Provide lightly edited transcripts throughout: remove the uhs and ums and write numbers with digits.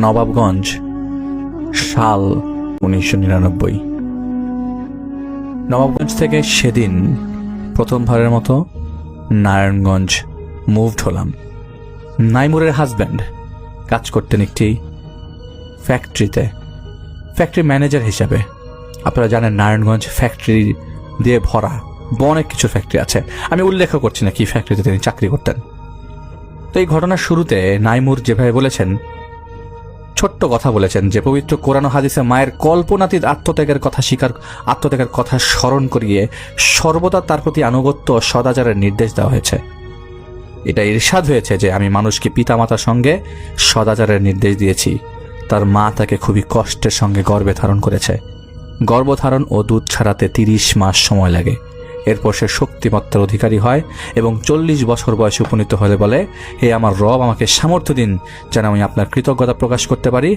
নবাবগঞ্জ, সাল 1999। নবাবগঞ্জ থেকে সেদিন প্রথমবারের মতো নারায়ণগঞ্জ মুভড হলাম। নাইমুরের হাজব্যান্ড কাজ করতেন একটি ফ্যাক্টরিতে, ফ্যাক্টরি ম্যানেজার হিসাবে। আপনারা জানেন নারায়ণগঞ্জ ফ্যাক্টরি দিয়ে ভরা, অনেক কিছু ফ্যাক্টরি আছে। আমি উল্লেখ করছি না কি ফ্যাক্টরিতে তিনি চাকরি করতেন। তো এই ঘটনার শুরুতে নাইমুর যেভাবে বলেছেন, ছোট্ট কথা বলেছেন যে পবিত্র কোরআন ও হাদিসে মায়ের কল্পনাতীত আত্মত্যাগের কথা স্মরণ করিয়ে সর্বদা তার প্রতি আনুগত্য ও সদাচারের নির্দেশ দেওয়া হয়েছে। এটা ইরশাদ হয়েছে যে আমি মানুষকে পিতামাতার সঙ্গে সদাচারের নির্দেশ দিয়েছি। তার মা তাকে খুবই কষ্টের সঙ্গে গর্ভে ধারণ করেছে। গর্ভধারণ ও দুধ ছাড়াতে 30 মাস সময় লাগে। এরপর সে শক্তিমত্তার অধিকারী হয় এবং 40 বছর বয়সে উপনীত হলে বলে, হে আমার রব, আমাকে সামর্থ্য দিন যেন আমি আপনার কৃতজ্ঞতা প্রকাশ করতে পারি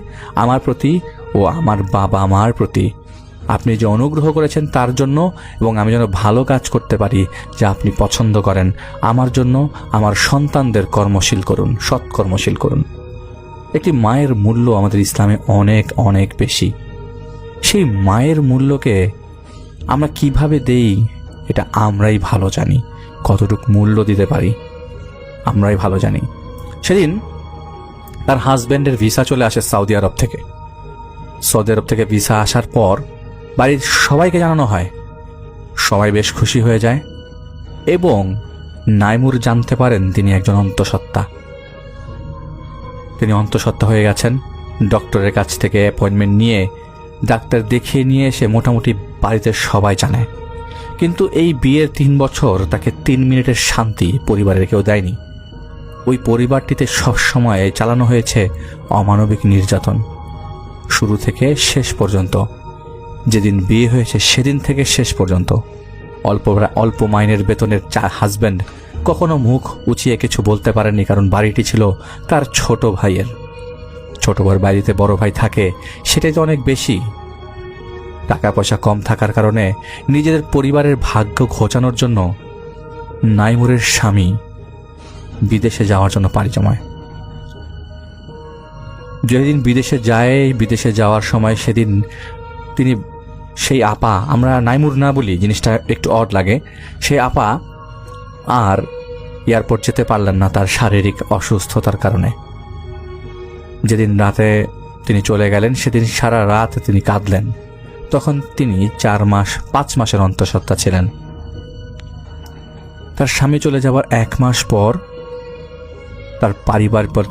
আমার প্রতি ও আমার বাবা মার প্রতি। আপনি যে অনুগ্রহ করেছেন তার জন্য, এবং আমি যেন ভালো কাজ করতে পারি যা আপনি পছন্দ করেন। আমার জন্য আমার সন্তানদের সৎকর্মশীল করুন। একটি মায়ের মূল্য আমাদের ইসলামে অনেক অনেক বেশি। সেই মায়ের মূল্যকে আমরা কিভাবে দেই এটা আমরাই ভালো জানি। কতটুকু মূল্য দিতে পারি আমরাই ভালো জানি। সেদিন তার হাজব্যান্ডের ভিসা চলে আসে সৌদি আরব থেকে। সৌদি আরব থেকে ভিসা আসার পর বাড়ির সবাইকে জানানো হয়। সবাই বেশ খুশি হয়ে যায় এবং নাইমুর জানতে পারেন তিনি একজন অন্তঃসত্ত্বা। তিনি অন্তঃসত্ত্বা হয়ে গেছেন। ডক্টরের কাছ থেকে অ্যাপয়েন্টমেন্ট নিয়ে ডাক্তার দেখিয়ে নিয়ে এসে মোটামুটি বাড়িতে সবাই জানে। কিন্তু এই বিয়ের 3 বছর তাকে 3 মিনিটের শান্তি পরিবারের কেউ দেয়নি। ওই পরিবারটিতে সবসময় চালানো হয়েছে অমানবিক নির্যাতন, শুরু থেকে শেষ পর্যন্ত। যেদিন বিয়ে হয়েছে সেদিন থেকে শেষ পর্যন্ত অল্প মাইনের বেতনের হাজব্যান্ড কখনো মুখ উঁচিয়ে কিছু বলতে পারেননি, কারণ বাড়িটি ছিল তার ছোট ভাইয়ের। ছোট ভাইয়ের বাড়িতে বড় ভাই থাকে, সেটাই তো অনেক বেশি। টাকা পয়সা কম থাকার কারণে নিজেদের পরিবারের ভাগ্য ঘোচানোর জন্য নাইমুরের স্বামী বিদেশে যাওয়ার জন্য পাড়ি জমায়। যেদিন বিদেশে যাওয়ার সময় সেদিন তিনি সেই আপা, আমরা নাইমুর না বলি, জিনিসটা একটু অড লাগে, সেই আপা আর এয়ারপোর্ট যেতে পারলেন না তার শারীরিক অসুস্থতার কারণে। যেদিন রাতে তিনি চলে গেলেন সেদিন সারা রাত তিনি কাঁদলেন। তখন তিনি 5 মাসের অন্তঃসত্ত্বা ছিলেন। তার স্বামী চলে যাওয়ার 1 মাস পর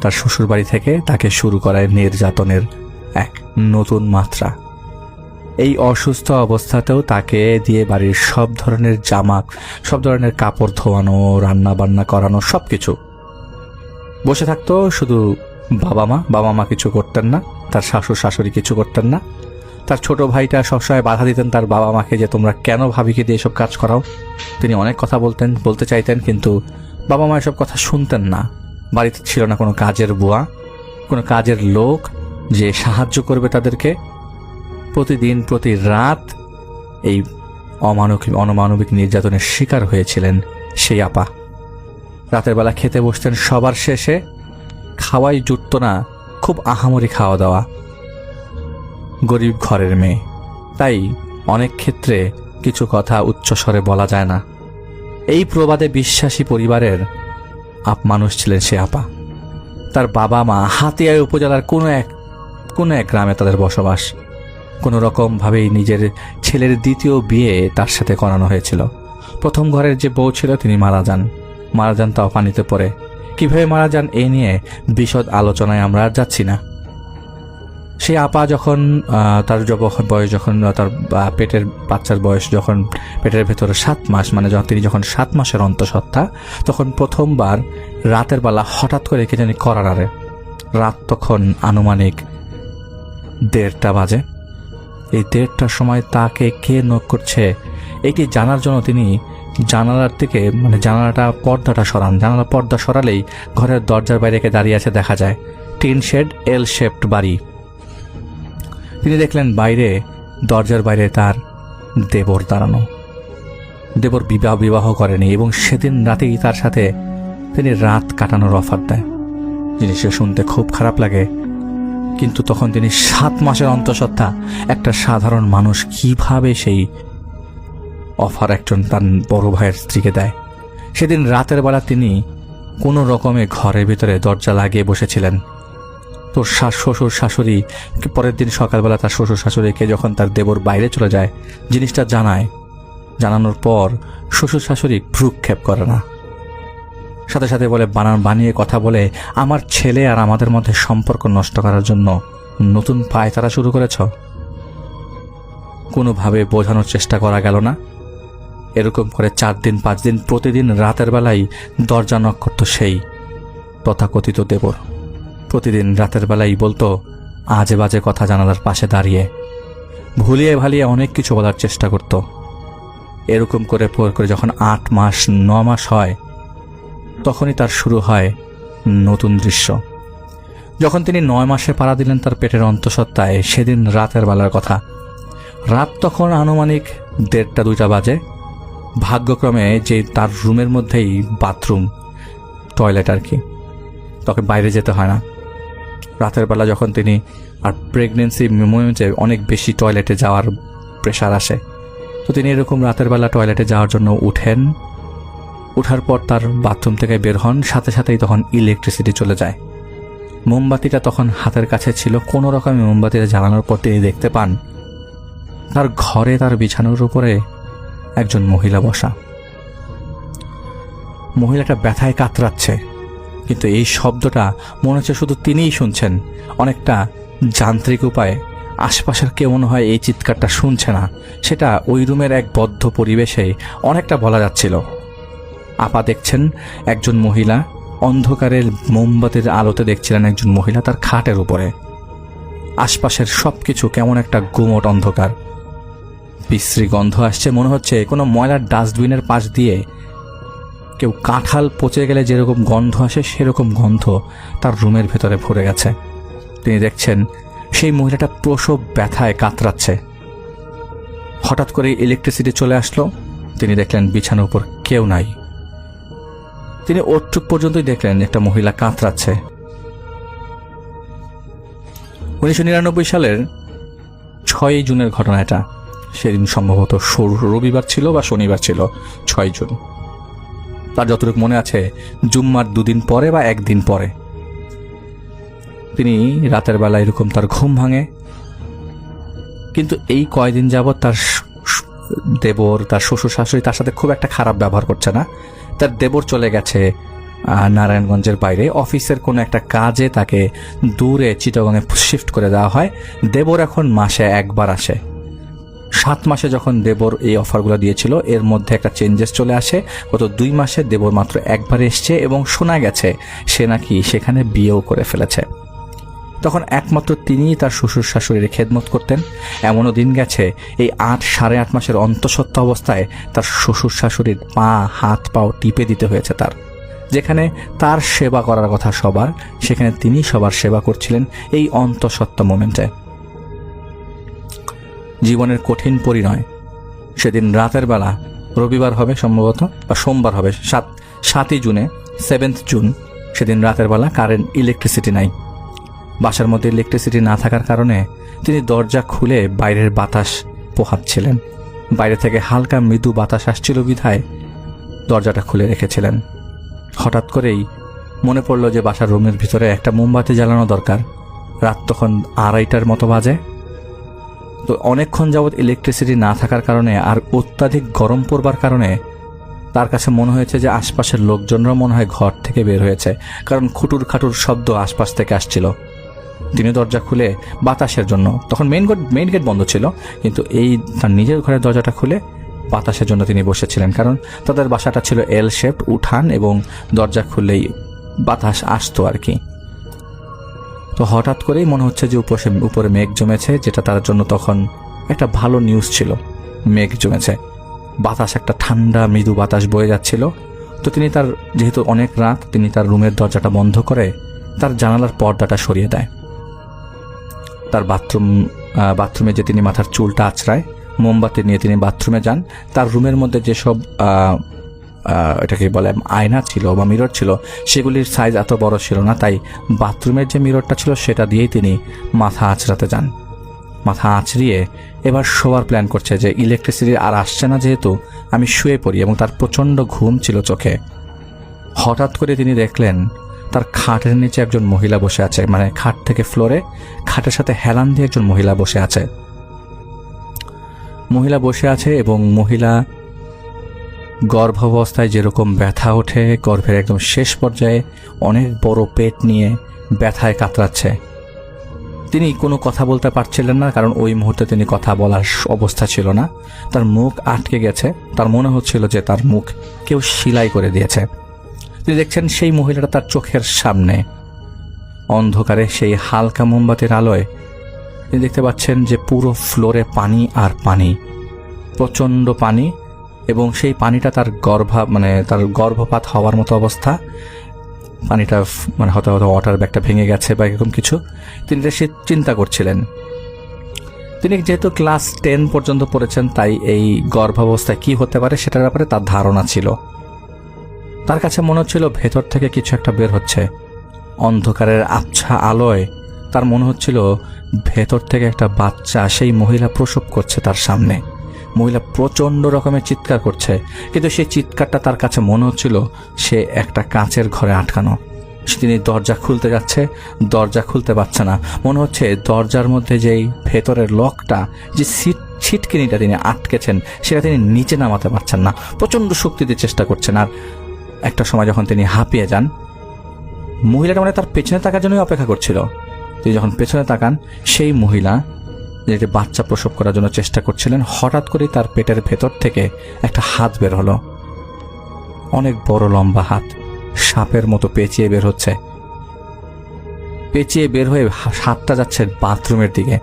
তার শ্বশুর বাড়ি থেকে তাকে শুরু করায় নির্যাতনের এক নতুন মাত্রা। এই অসুস্থ অবস্থাতেও তাকে দিয়ে বাড়ির সব ধরনের কাপড় ধোয়ানো, রান্না বান্না করানো, সবকিছু। বসে থাকতো শুধু বাবা মা কিছু করতেন না, তার শাশুড়ি কিছু করতেন না। তার ছোট ভাইটা সবসময় বাধা দিতেন তার বাবা মাকে যে তোমরা কেন ভাবিকে দিয়ে এসব কাজ করাও। তিনি অনেক কথা বলতে চাইতেন, কিন্তু বাবা মা এসব কথা শুনতেন না। বাড়িতে ছিল না কোনো কাজের বুয়া, কোনো কাজের লোক যে সাহায্য করবে তাদেরকে। প্রতিদিন প্রতি রাত এই অমানবিক নির্যাতনের শিকার হয়েছিলেন সেই আপা। রাতের বেলা খেতে বসতেন, সবার শেষে খাওয়াই জুটত না, খুব আহামরি খাওয়া দাওয়া। গরিব ঘরের মেয়ে, তাই অনেক ক্ষেত্রে কিছু কথা উচ্চস্বরে বলা যায় না। এই প্রবাদে বিশ্বাসী পরিবারের মানুষ ছিলেন সে আপা। তার বাবা মা হাতিয়া উপজেলার কোনো এক গ্রামে তাদের বসবাস। কোনো রকমভাবেই নিজের ছেলের দ্বিতীয় বিয়ে তার সাথে করানো হয়েছিল। প্রথম ঘরের যে বউ ছিল তিনি মারা যান তাও পানিতে পড়ে। কিভাবে মারা যান এ নিয়ে বিশদ আলোচনায় আমরা আর যাচ্ছি না। সেই আপা যখন তার বয়স, যখন তার পেটের বাচ্চার বয়স যখন পেটের ভেতরে 7 মাস, মানে তিনি যখন 7 মাসের অন্তঃসত্ত্বা, তখন প্রথমবার রাতের বেলা হঠাৎ করে কে জানি করারে। রাত তখন আনুমানিক 1:30 বাজে। এই 1:30টার সময় তাকে কে নক করছে এটি জানার জন্য তিনি জানালার থেকে, মানে জানালার পর্দা সরালেই ঘরের দরজার বাইরে কে দাঁড়িয়ে আছে দেখা যায়। টিন শেড, এল শেপড বাড়ি। তিনি দেখলেন বাইরে, দরজার বাইরে তার দেবর দাঁড়ানো। দেবর বিবাহ করেনি এবং সেদিন রাতেই তার সাথে তিনি রাত কাটানোর অফার দেয়। জিনিসটা শুনতে খুব খারাপ লাগে, কিন্তু তখন তিনি 7 মাসের অন্তঃসত্ত্বা একটা সাধারণ মানুষ কিভাবে সেই অফার একজন তার বড় ভাইয়ের স্ত্রীকে দেয়। সেদিন রাতের বেলা তিনি কোনো রকমে ঘরের ভিতরে দরজা লাগিয়ে বসেছিলেন। তোর শ্বশুর শাশুড়ি পরের দিন সকালবেলা তার শ্বশুর শাশুড়িকে যখন তার দেবর বাইরে চলে যায় জিনিসটা জানানোর পর শ্বশুর শাশুড়ি ভ্রুক্ষেপ করে না, সাথে সাথে বলে বানিয়ে কথা বলে আমার ছেলে আর আমাদের মধ্যে সম্পর্ক নষ্ট করার জন্য নতুন পায়তারা শুরু করেছ। কোনোভাবে বোঝানোর চেষ্টা করা গেল না। এরকম করে 4 দিন 5 দিন প্রতিদিন রাতের বেলায় দরজা নক করত সেই তথাকথিত দেবর। প্রতিদিন রাতের বেলায় বলতো আজে বাজে কথা জানালার পাশে দাঁড়িয়ে, ভুলিয়ে ভালিয়ে অনেক কিছু বলার চেষ্টা করত। এরকম করে যখন 8 মাস 9 মাস হয় তখনই তার শুরু হয় নতুন দৃশ্য। যখন তিনি 9 মাসে পাড়া দিলেন তার পেটের অন্তঃসত্ত্বায়, সেদিন রাতের বেলার কথা। রাত তখন আনুমানিক 1:30-2টা বাজে। ভাগ্যক্রমে যে তার রুমের মধ্যেই বাথরুম, টয়লেট আর কি, তখন বাইরে যেতে হয় না। রাতের বেলা যখন তিনি আর প্রেগনেন্সি মোমেন্টে অনেক বেশি টয়লেটে যাওয়ার প্রেশার আসে, তো তিনি এরকম রাতের বেলা টয়লেটে যাওয়ার জন্য উঠার পর তার বাথরুম থেকে বের হন, সাথে সাথেই তখন ইলেকট্রিসিটি চলে যায়। মোমবাতিটা তখন হাতের কাছে ছিল। কোনো রকমে মোমবাতিটা জ্বালানোর পর তিনি দেখতে পান তার ঘরে তার বিছানার উপরে একজন মহিলা বসা। মহিলাটা ব্যথায় কাতরাচ্ছে, কিন্তু এই শব্দটা মনে হচ্ছে শুধু তিনিই শুনছেন, অনেকটা যান্ত্রিক উপায়ে। আশপাশের কেউ মনে হয় এই চিৎকারটা শুনছে না। সেটা ওই রুমের এক বদ্ধ পরিবেশে অনেকটা বলা যাচ্ছিল। আপা দেখছেন একজন মহিলা, অন্ধকারের মোমবাতির আলোতে দেখছিলেন একজন মহিলা তার খাটের উপরে। আশপাশের সবকিছু কেমন একটা গুমট অন্ধকার, বিশ্রী গন্ধ আসছে। মনে হচ্ছে কোনো ময়লার ডাস্টবিনের পাশ দিয়ে কেউ কাঁঠাল পচে গেলে যেরকম গন্ধ আসে সেরকম গন্ধ তার রুমের ভেতরে ভরে গেছে। তিনি দেখছেন সেই মহিলাটা প্রসব ব্যথায় কাতরাচ্ছে। হঠাৎ করে ইলেকট্রিসিটি চলে আসলো। তিনি দেখলেন বিছানার উপর কেউ নাই। তিনি ওটুক পর্যন্তই দেখলেন একটা মহিলা কাতরাচ্ছে। 1999 সালের 6 জুনের ঘটনা এটা। সেদিন সম্ভবত রবিবার ছিল বা শনিবার ছিল, 6 জুন। তার যতটুকু মনে আছে জুম্মার 2 দিন পরে বা 1 দিন পরে তিনি রাতের বেলা এরকম তার ঘুম ভাঙে। কিন্তু এই কয়দিন যাবৎ তার দেবর, তার শ্বশুর শাশুড়ি তার সাথে খুব একটা খারাপ ব্যবহার করছে না। তার দেবর চলে গেছে নারায়ণগঞ্জের বাইরে অফিসের কোনো একটা কাজে, তাকে দূরে চিটাগংয়ে শিফট করে দেওয়া হয়। দেবর এখন মাসে 1 বার আসে। 7 মাসে যখন দেবর এই অফারগুলো দিয়েছিল এর মধ্যে একটা চেঞ্জেস চলে আসে। গত 2 মাসে দেবর মাত্র 1 বার এসছে এবং শোনা গেছে সে নাকি সেখানে বিয়েও করে ফেলেছে। তখন একমাত্র তিনিই তার শ্বশুর শাশুড়ির খেদমত করতেন। এমনও দিন গেছে এই 8-8.5 মাসের অন্তঃসত্ত্বা অবস্থায় তার শ্বশুর শাশুড়ির পা হাত পাও টিপে দিতে হয়েছে তার। যেখানে তার সেবা করার কথা সবার, সেখানে তিনি সবার সেবা করছিলেন এই অন্তঃসত্ত্বা মোমেন্টে। জীবনের কঠিন পরিণয়। সেদিন রাতের বেলা, রবিবার হবে সম্ভবত বা সোমবার হবে, 7ই জুনে, 7th জুন। সেদিন রাতের বেলা কারেন্ট, ইলেকট্রিসিটি নাই। বাসার মধ্যে ইলেকট্রিসিটি না থাকার কারণে তিনি দরজা খুলে বাইরের বাতাস পোহাচ্ছিলেন। বাইরে থেকে হালকা মৃদু বাতাস আসছিল বিধায় দরজাটা খুলে রেখেছিলেন। হঠাৎ করেই মনে পড়ল যে বাসার রুমের ভিতরে একটা মোমবাতি জ্বালানো দরকার। রাত তখন 2:30টার মতো বাজে। তো অনেকক্ষণ যাবৎ ইলেকট্রিসিটি না থাকার কারণে আর অত্যাধিক গরম পড়বার কারণে তার কাছে মনে হয়েছে যে আশপাশের লোকজনরা মনে হয় ঘর থেকে বের হয়েছে, কারণ খুটুর খাটুর শব্দ আশপাশ থেকে আসছিল। তিনি দরজা খুলে বাতাসের জন্য, তখন মেইন গেট বন্ধ ছিল, কিন্তু এই তার নিজের ঘরের দরজাটা খুলে বাতাসের জন্য তিনি বসেছিলেন। কারণ তাদের বাসাটা ছিল এল শেপ, উঠান, এবং দরজা খুললেই বাতাস আসতো আর কি। তো হঠাৎ করেই মনে হচ্ছে যে উপরে মেঘ জমেছে, যেটা তার জন্য তখন একটা ভালো নিউজ ছিল। মেঘ জমেছে, বাতাস, একটা ঠান্ডা মৃদু বাতাস বয়ে যাচ্ছিল। তো তিনি যেহেতু অনেক রাত, তিনি তার রুমের দরজাটা বন্ধ করে তার জানালার পর্দাটা সরিয়ে দেয়। তার বাথরুমে যে তিনি মাথার চুলটা আঁচড়ায়, মোমবাতি নিয়ে তিনি বাথরুমে যান। তার রুমের মধ্যে যেসব এটাকে বলে আয়না ছিল বা মিরর ছিল, সেগুলির সাইজ এত বড় ছিল না, তাই বাথরুমের যে মিররটা ছিল সেটা দিয়েই তিনি মাথা আঁচড়াতে যান। মাথা আঁচড়িয়ে এবার শোয়ার প্ল্যান করছে যে ইলেকট্রিসিটি আর আসছে না, যেহেতু আমি শুয়ে পড়ি, এবং তার প্রচণ্ড ঘুম ছিল চোখে। হঠাৎ করে তিনি দেখলেন তার খাটের নিচে একজন মহিলা বসে আছে, মানে খাট থেকে ফ্লোরে খাটের সাথে হেলান দিয়ে একজন মহিলা বসে আছে। এবং মহিলা গর্ভাবস্থায় যেরকম ব্যথা ওঠে, গর্ভের একদম শেষ পর্যায়ে অনেক বড় পেট নিয়ে ব্যথায় কাতরাচ্ছে। তিনি কোনো কথা বলতে পারছিলেন না, কারণ ওই মুহূর্তে তিনি কথা বলার অবস্থা ছিল না। তার মুখ আটকে গেছে, তার মনে হচ্ছিল যে তার মুখ কেউ সেলাই করে দিয়েছে। তিনি দেখছেন সেই মহিলাটা তার চোখের সামনে, অন্ধকারে সেই হালকা মোমবাতির আলোয় তিনি দেখতে পাচ্ছেন যে পুরো ফ্লোরে পানি আর পানি, প্রচণ্ড পানি, এবং সেই পানিটা তার গর্ভপাত হওয়ার মতো অবস্থা। পানিটা হয়তো ওয়াটার ব্যাগটা ভেঙে গেছে বা এরকম কিছু, তিনি সে চিন্তা করছিলেন। তিনি যেহেতু ক্লাস 10 পর্যন্ত পড়েছেন, তাই এই গর্ভাবস্থায় কি হতে পারে সেটার ব্যাপারে তার ধারণা ছিল। তার কাছে মনে হচ্ছিল ভেতর থেকে কিছু একটা বের হচ্ছে। অন্ধকারের আবছা আলোয় তার মনে হচ্ছিল ভেতর থেকে একটা বাচ্চা, সেই মহিলা প্রসব করছে তার সামনে। মহিলা প্রচণ্ড রকমের চিৎকার করছে, কিন্তু সেই চিৎকারটা তার কাছে মনে হচ্ছিল সে একটা কাঁচের ঘরে আটকানো। তিনি দরজা খুলতে যাচ্ছে, দরজা খুলতে পারছে না। মনে হচ্ছে দরজার মধ্যে যেই ভেতরের লকটা, যে ছিটকিনিটা তিনি আটকেছেন, সেটা তিনি নিচে নামাতে পারছেন না। প্রচণ্ড শক্তি দিয়ে চেষ্টা করছেন। আর একটা সময় যখন তিনি হাঁপিয়ে যান, মহিলাটা তার পেছনে তাকার জন্যই অপেক্ষা করছিল। তিনি যখন পেছনে তাকান, সেই মহিলা যেটি বাচ্চা প্রসব করার জন্য চেষ্টা করছিলেন, হঠাৎ করেই তার পেটের ভেতর থেকে একটা হাত বের হলো। অনেক বড় লম্বা হাত, সাপের মতো পেঁচিয়ে বের হচ্ছে। পেঁচিয়ে বের হয়ে হাতটা যাচ্ছে বাথরুমের দিকে,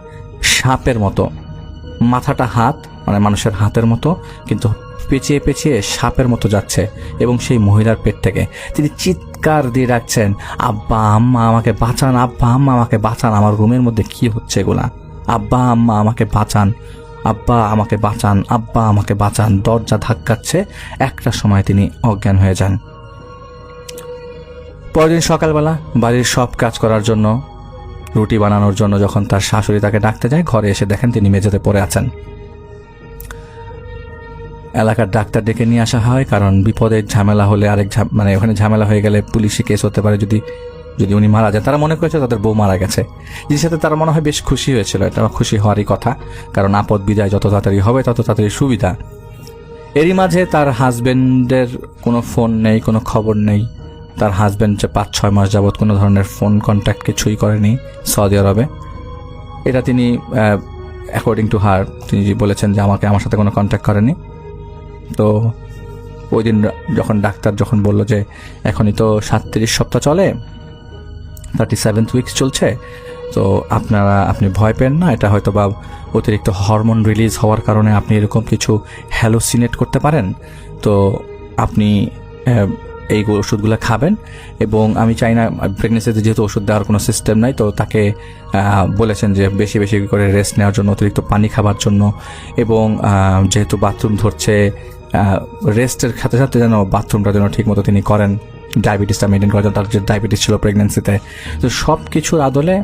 সাপের মতো। মাথাটা হাত, মানুষের হাতের মতো, কিন্তু পেঁচিয়ে পেঁচিয়ে সাপের মতো যাচ্ছে। এবং সেই মহিলার পেট থেকে তিনি চিৎকার দিয়ে ডাকছেন, আব্বা আম্মা আমাকে বাঁচান, আব্বা আম্মা আমাকে বাঁচান, আমার রুমের মধ্যে কি হচ্ছে এগুলা, আব্বা আম্মা আমাকে বাঁচান, আব্বা আমাকে বাঁচান, আব্বা আমাকে বাঁচান। দরজা ধাক্কাচ্ছে। একটা সময় তিনি অজ্ঞান হয়ে যান। পরদিন সকালবেলা বাড়ির সব কাজ করার জন্য, রুটি বানানোর জন্য যখন তার শাশুড়ি তাকে ডাকতে যায়, ঘরে এসে দেখেন তিনি মেঝেতে পড়ে আছেন। এলাকার ডাক্তার ডেকে নিয়ে আসা হয়, কারণ বিপদের ঝামেলা হলে ওখানে ঝামেলা হয়ে গেলে পুলিশি কেস হতে পারে। যদি উনি মারা যায়, তারা মনে করেছে তাদের বউ মারা গেছে, যিনি সাথে তারা মনে হয় বেশ খুশি হয়েছিল। এটা খুশি হওয়ারই কথা, কারণ আপদ বিদায় যত তাড়াতাড়ি হবে তত তাড়াতাড়ি সুবিধা। এরই মাঝে তার হাজবেন্ডের কোনো ফোন নেই, কোনো খবর নেই। তার হাজবেন্ড যে 5-6 মাস যাবৎ কোনো ধরনের ফোন কন্ট্যাক্ট কিছুই করেনি সৌদি আরবে। এটা তিনি অ্যাকর্ডিং টু হার তিনি বলেছেন যে আমার সাথে কোনো কন্ট্যাক্ট করেনি। তো ওই দিন ডাক্তার যখন বলল যে এখনই তো 37 সপ্তাহ চলে, 37th উইকস চলছে, তো আপনি ভয় পেন না, এটা হয়তো বা অতিরিক্ত হরমোন রিলিজ হওয়ার কারণে আপনি এরকম কিছু হ্যালোসিনেট করতে পারেন। তো আপনি এই ওষুধগুলো খাবেন। এবং আমি চাই না, প্রেগনেন্সিতে যেহেতু ওষুধ দেওয়ার কোনো সিস্টেম নাই, তো তাকে বলেছেন যে বেশি বেশি করে রেস্ট নেওয়ার জন্য, অতিরিক্ত পানি খাবার জন্য, এবং যেহেতু বাথরুম ধরছে, রেস্টের সাথে সাথে যেন বাথরুমটা যেন ঠিক মতো তিনি করেন, ডায়াবেটিসটা মেনটেন করার জন্য। তার যে ডায়াবেটিস ছিল প্রেগনেন্সিতে, তো সব কিছুর আদলে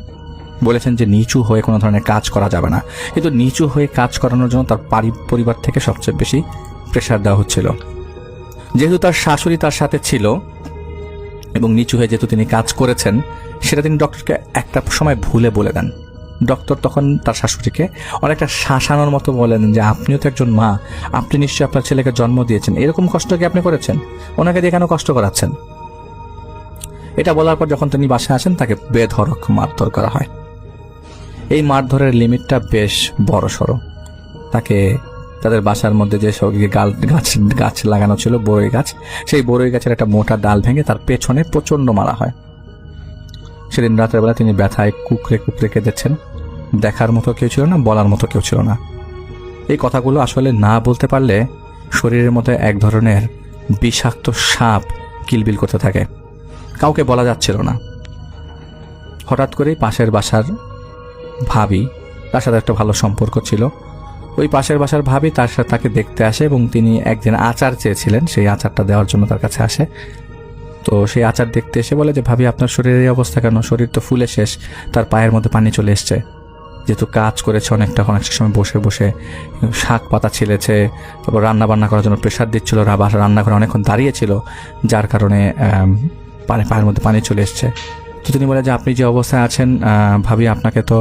বলেছেন যে নিচু হয়ে কোনো ধরনের কাজ করা যাবে না। কিন্তু নিচু হয়ে কাজ করানোর জন্য তার পরিবার থেকে সবচেয়ে বেশি প্রেশার দেওয়া হচ্ছিল। যেহেতু তার শাশুড়ি তার সাথে ছিল এবং নিচু হয়ে যেহেতু তিনি কাজ করেছেন, সেটা তিনি ডক্টরকে একটা সময় ভুলে বলে দেন। ডক্টর তখন তার শাশুড়িকে অনেকটা শাসানোর মতো বলেন যে আপনিও তো একজন মা, আপনি নিশ্চয়ই আপনার ছেলেকে জন্ম দিয়েছেন, এরকম কষ্ট কি আপনি করেছেন? ওনাকে দিয়ে কেন কষ্ট করাচ্ছেন? এটা বলার পর যখন তিনি বাসায় আসেন, তাকে বেধড়ক মারধর করা হয়। এই মারধরের লিমিটটা বেশ বড়সড়। তাদের বাসার মধ্যে যে সব গাছ লাগানো ছিল, বড়ই গাছ, সেই বড়ই গাছের একটা মোটা ডাল ভেঙে তার পেছনে প্রচন্ড মারা হয়। সেদিন রাতের বেলা তিনি ব্যথায় কুকড়ে কুকড়ে কেঁদেছেন। দেখার মতো কেউ ছিল না, বলার মতো কেউ ছিল না। এই কথাগুলো আসলে না বলতে পারলে শরীরের মধ্যে এক ধরনের বিষাক্ত সাপ কিলবিল করতে থাকে, কাউকে বলা যাচ্ছিল না। হঠাৎ করেই পাশের বাসার ভাবি, তার সাথে একটা ভালো সম্পর্ক ছিল, ওই পাশের বাসার ভাবি তার সাথে তাকে দেখতে আসে এবং তিনি একদিন আচার চেয়েছিলেন, সেই আচারটা দেওয়ার জন্য তার কাছে আসে। তো সেই আচার দেখতে এসে বলে যে ভাবি আপনার শরীরের এই অবস্থা কেন? শরীর তো ফুলে শেষ, তার পায়ের মধ্যে পানি চলে এসছে। যেহেতু কাজ করেছে অনেকটা সময় বসে বসে, শাক পাতা ছিলেছে, তারপর রান্না বান্না করার জন্য প্রেশার দিচ্ছিল, রান্নাঘরে অনেকক্ষণ দাঁড়িয়েছিল, যার কারণে পায়ের মধ্যে পানি চলে এসছে। তো তিনি বলে যে আপনি যে অবস্থায় আছেন ভাবি, আপনাকে তো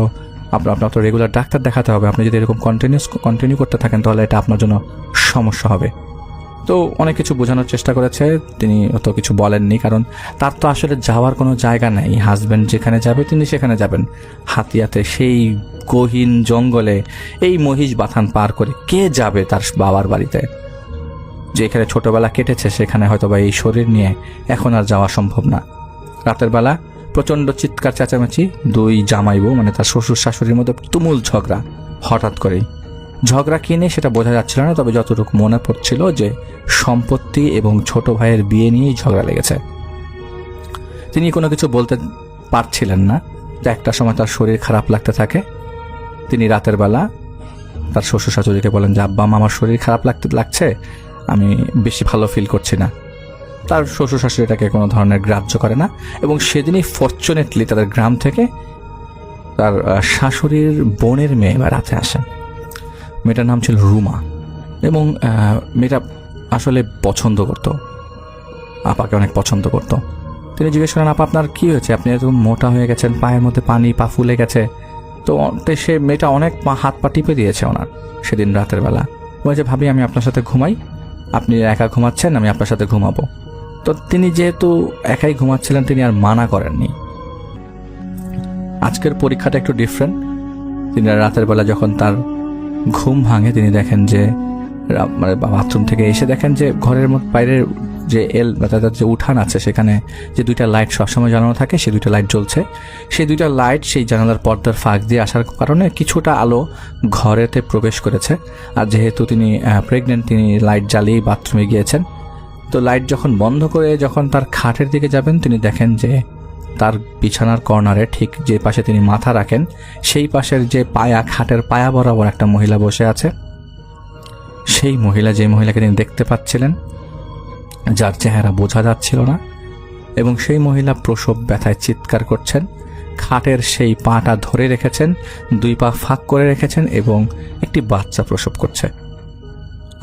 আপনার তো রেগুলার ডাক্তার দেখাতে হবে। আপনি যদি এরকম কন্টিনিউ করতে থাকেন তাহলে এটা আপনার জন্য সমস্যা হবে। তো অনেক কিছু বোঝানোর চেষ্টা করেছে, তিনি অত কিছু বলেননি, কারণ তার তো আসলে যাওয়ার কোনো জায়গা নেই। হাজব্যান্ড যেখানে যাবে তিনি সেখানে যাবেন। হাতিয়াতে সেই গহীন জঙ্গলে এই মহিষ বাথান পার করে কে যাবে তার বাবার বাড়িতে? যেখানে ছোটবেলা কেটেছে সেখানে হয়তো বা এই শরীর নিয়ে এখন আর যাওয়া সম্ভব না। রাতের বেলা প্রচণ্ড চিৎকার চেঁচামেচি, দুই জামাইবউ মানে তার শ্বশুর শাশুড়ির মধ্যে তুমুল ঝগড়া। হঠাৎ করেই ঝগড়া কিনে সেটা বোঝা যাচ্ছিল না, তবে যতটুকু মনে পড়ছিল যে সম্পত্তি এবং ছোট ভাইয়ের বিয়ে নিয়েই ঝগড়া লেগেছে। তিনি কোনো কিছু বলতে পারছিলেন না। যে একটা সময় তার শরীর খারাপ লাগতে থাকে। তিনি রাতের বেলা তার শ্বশুর শাশুড়িকে বলেন যে আব্বা আমার শরীর খারাপ লাগছে, আমি বেশি ভালো ফিল করছি না। তার শ্বশুর শাশুড়িটাকে কোনো ধরনের গ্রাহ্য করে না এবং সেদিনই ফরচুনেটলি তাদের গ্রাম থেকে তার শাশুড়ির বোনের মেয়ে রাতে আসে। মেয়েটার নাম ছিল রুমা এবং মেয়েটা আসলে পছন্দ করত, আপাকে অনেক পছন্দ করত। তিনি জিজ্ঞেস করেন আপা আপনার কী হয়েছে? আপনি এত মোটা হয়ে গেছেন, পায়ের মধ্যে পানি, পা ফুলে গেছে। তো সে মেয়েটা অনেক হাত পা টিপে দিয়েছে ওনার সেদিন রাতের বেলা। বলছে ভাবি আমি আপনার সাথে ঘুমাই, আপনি একা ঘুমাচ্ছেন, আমি আপনার সাথে ঘুমাবো। তো তিনি যেহেতু একাই ঘুমাচ্ছিলেন তিনি আর মানা করেননি। আজকের পরীক্ষাটা একটু ডিফারেন্ট। তিনি রাতের বেলা যখন তার ঘুম ভাঙে তিনি দেখেন যে মানে বাথরুম থেকে এসে দেখেন যে ঘরের বাইরের যে তাদের যে উঠান আছে সেখানে যে দুইটা লাইট সবসময় জ্বালানো থাকে সেই দুইটা লাইট জ্বলছে। সেই দুইটা লাইট সেই জানালার পর্দার ফাঁক দিয়ে আসার কারণে কিছুটা আলো ঘরেতে প্রবেশ করেছে। আর যেহেতু তিনি প্রেগনেন্ট তিনি লাইট জ্বালিয়েই বাথরুমে গিয়েছেন। তো লাইট যখন বন্ধ করে যখন তার খাটের দিকে যাবেন তিনি দেখেন যে তার বিছানার কর্নারে ঠিক যে পাশে তিনি মাথা রাখেন সেই পাশের যে পায়া, খাটের পায়া বরাবর একটা মহিলা বসে আছে। সেই মহিলা, যে মহিলাকে তিনি দেখতে পাচ্ছিলেন, যার চেহারা বোঝা যাচ্ছিল না, এবং সেই মহিলা প্রসব ব্যথায় চিৎকার করছেন। খাটের সেই পাটা ধরে রেখেছেন, দুই পা ফাঁক করে রেখেছেন এবং একটি বাচ্চা প্রসব করছে।